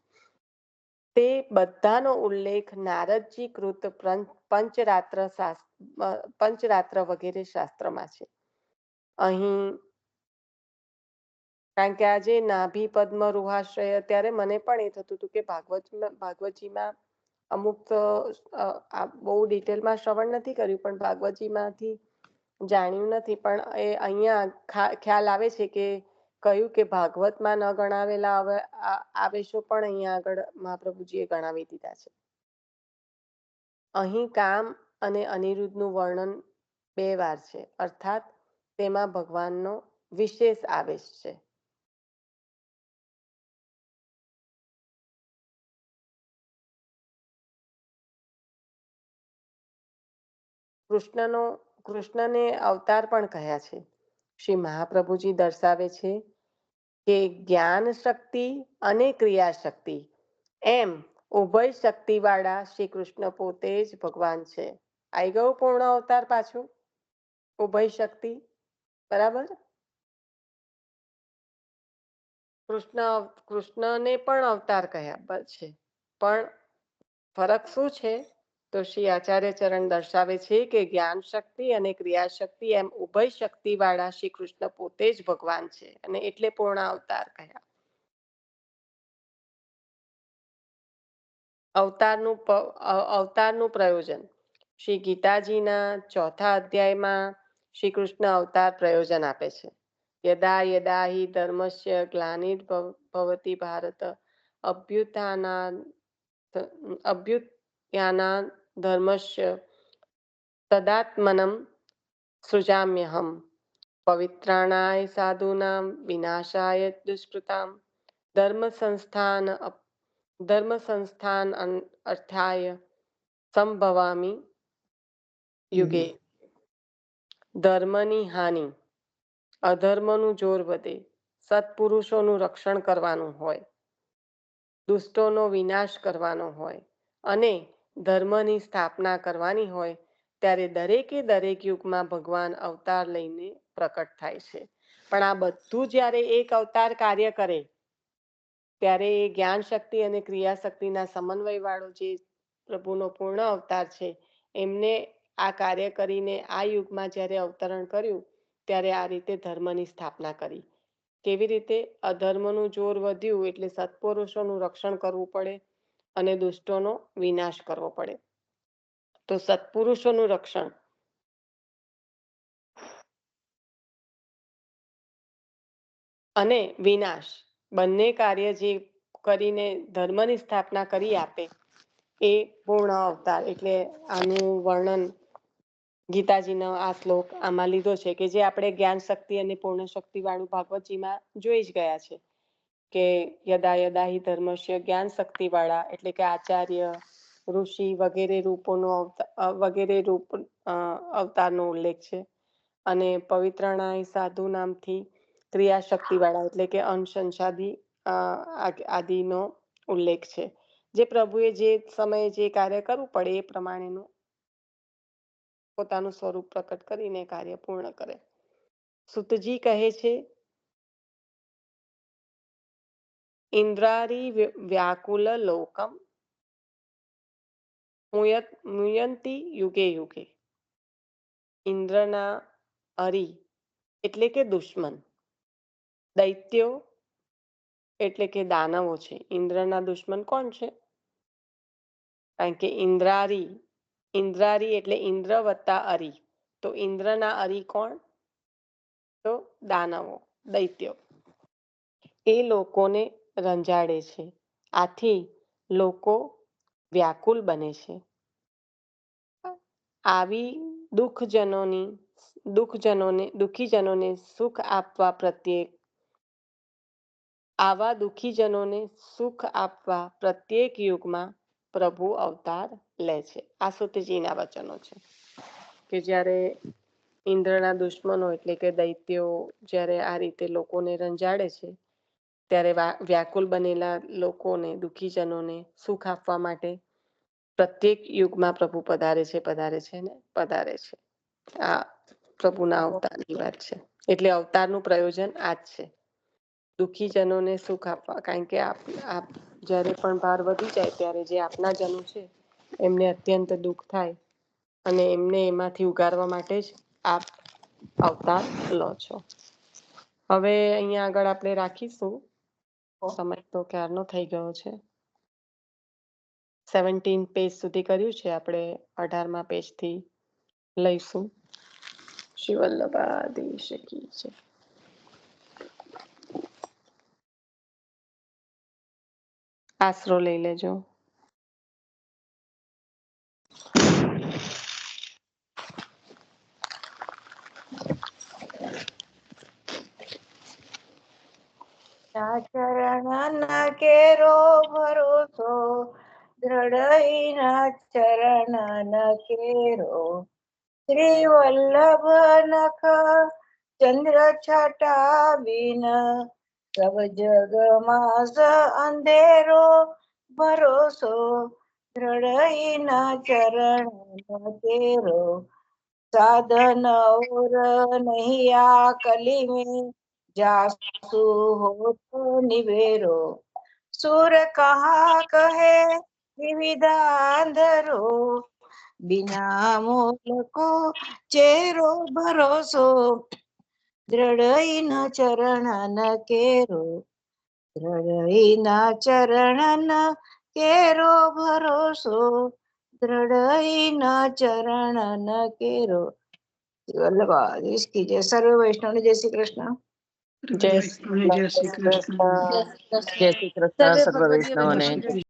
તે બધાનો ઉલ્લેખ નારદજી કૃત પંચરાત્ર વગેરે શાસ્ત્રમાં છે. અહીં કારણ કે આજે નાભી પદ્મ રૂહાશ્રય, ત્યારે મને પણ એ થતું હતું કે ભાગવતજીમાં અમુક તો આ બહુ ડિટેલમાં શ્રવણ નથી કર્યું, પણ ભાગવતજીમાંથી જાણ્યું નથી, પણ એ અહીંયા ખ્યાલ આવે છે કે કહ્યું કે ભાગવતમાં ન ગણાવેલા આવેશો પણ અહીંયા આગળ મહાપ્રભુજીએ ગણાવી દીધા છે. અહીં કામ અને અનિરુદ્ધનું વર્ણન 2 વાર છે, અર્થાત તેમાં ભગવાનનો વિશેષ આવેશ છે. કૃષ્ણને અવતાર પણ કહ્યા છે. શ્રી મહાપ્રભુજી દર્શાવે છે કે જ્ઞાન શક્તિ અને ક્રિયા શક્તિ એમ ઉભય શક્તિ વાળા શ્રી કૃષ્ણ પોતે જ ભગવાન છે. આવી ગયું પૂર્ણ અવતાર પાછું, ઉભય શક્તિ, બરાબર. કૃષ્ણને પણ અવતાર કહ્યા છે, પણ ફરક શું છે? તો શ્રી આચાર્ય ચરણ દર્શાવે છે કે જ્ઞાન શક્તિ અને ક્રિયા શક્તિ એમ ઉભય શક્તિ વાળા શ્રી કૃષ્ણ પોતે જ ભગવાન છે, અને એટલે પૂર્ણ અવતાર કહ્યા. અવતારનું પ્રયોજન શ્રી ગીતાજીના 4થા અધ્યાયમાં શ્રી કૃષ્ણ અવતાર પ્રયોજન આપે છે. યદા યદા હિ ધર્મસ્ય ગ્લાનિર્ભવતિ ભારત અભ્યુત્થાનાત ધર્મસ્ય તદાત્મનમ સૃજામ્યહમ પવિત્રાણાય સાધૂનાં વિનાશાય દુષ્કૃતામ ધર્મ સંસ્થાન અર્થાય સંભવામી યુગે. ધર્મની હાનિ, અધર્મનું જોર વધે, સત્પુરુષોનું રક્ષણ કરવાનું હોય, દુષ્ટોનો વિનાશ કરવાનો હોય અને ધર્મની સ્થાપના કરવાની હોય, ત્યારે દરેક યુગમાં ભગવાન અવતાર લઈને પ્રકટ થાય છે. પણ આ બધું જ્યારે એક અવતાર કાર્ય કરે ત્યારે એ જ્ઞાન શક્તિ અને ક્રિયા શક્તિના સમન્વય વાળો જે પ્રભુનો પૂર્ણ અવતાર છે, એમને આ કાર્ય કરીને આ યુગમાં જ્યારે અવતરણ કર્યું ત્યારે આ રીતે ધર્મની સ્થાપના કરી. કેવી રીતે? અધર્મનું જોર વધ્યું એટલે સત્પુરુષોનું રક્ષણ કરવું પડે અને દુષ્ટોનો વિનાશ કરવો પડે. તો સત્પુરુષોનું રક્ષણ અને વિનાશ બંને કાર્ય જે કરીને ધર્મની સ્થાપના કરી આપે એ પૂર્ણ અવતાર. એટલે આનું વર્ણન ગીતાજીનો આ શ્લોક આમાં લીધો છે, કે જે આપણે જ્ઞાન શક્તિ અને પૂર્ણ શક્તિ વાળું ભાગવતજીમાં જોઈ જ ગયા છે કે યદા યદા હિ ધર્મસ્ય જ્ઞાન શક્તિ વાળા એટલે કે આચાર્ય, ઋષિ વગેરે રૂપ અવતારનો ઉલ્લેખ છે. અને પવિત્રણાય સાધુ નામથી ક્રિયા શક્તિ વાળા એટલે કે અંશંશાદી આદિનો ઉલ્લેખ છે. જે પ્રભુએ જે સમયે જે કાર્ય કરવું પડે એ પ્રમાણેનું પોતાનું સ્વરૂપ પ્રકટ કરીને કાર્ય પૂર્ણ કરે. સુતજી કહે છે, ઇન્દ્રારી વ્યાકુલ લોકમ મુયંતી યુગે યુગે. ઇન્દ્રના અરી એટલે કે દુશ્મન, દૈત્યો એટલે કે દાનવો છે. ઇન્દ્રના દુશ્મન કોણ છે? કારણ કે ઇન્દ્રારી એટલે ઇન્દ્ર વત્તા અરી, તો ઇન્દ્રના અરી કોણ? તો દાનવો, દૈત્યો. એ લોકોને રંજાડે છે, આથી લોકો વ્યાકુલ બને છે. આવી દુઃખીજનોને સુખ આપવા પ્રત્યેક યુગમાં પ્રભુ અવતાર લે છે. આ સુતજીના વચનો છે કે જ્યારે ઇન્દ્રના દુશ્મનો એટલે કે દૈત્યો જ્યારે આ રીતે લોકોને રંજાડે છે ત્યારે વ્યાકુલ બનેલા લોકોને, દુઃખીજનોને સુખ આપવા માટે પ્રત્યેક યુગમાં પ્રભુ પધારે છે. આ પ્રભુના અવતારની વાત છે. એટલે અવતારનું પ્રયોજન આ જ છે, દુઃખીજનોને સુખ આપવા. કારણ કે જ્યારે પણ ભાર વધી જાય ત્યારે જે આપના જનો છે એમને અત્યંત દુઃખ થાય અને એમને એમાંથી ઉગારવા માટે જ આપ અવતાર લો છો. હવે અહીંયા આગળ આપણે રાખીશું. સમય તો ક્યારનો થઈ ગયો છે. 17 પેજ સુધી કર્યું છે, આપણે 18મા પેજથી લઈશું. શ્રી વલ્લભાધીશ કી જય. આશરો લઈ લેજો. ચરણ કેરો ભરોસો દ્રઢઈના ચરણ કેરો શ્રી વલ્લભ નખ ચંદ્ર છટા બિન સબ જગ માસ અંધેરો ભરોસો દ્રઢઈના ચરણ કેરો साधन और नहीं आ कली में जासु हो तो निवेरो सुर कहा कहे विविधांधरो बिना मोल को चेरो भरोसो दृढ़ न चरण न केरो दृढ़ न चरण न केरो भरोसो दृढ़ न चरण न केरो. वल्लभाधीश की जय. सर्व वैष्णव ने जय श्री कृष्ण. જય જય શ્રી કૃષ્ણ. જય શ્રી કૃષ્ણ સર્વ વૈષ્ણવને.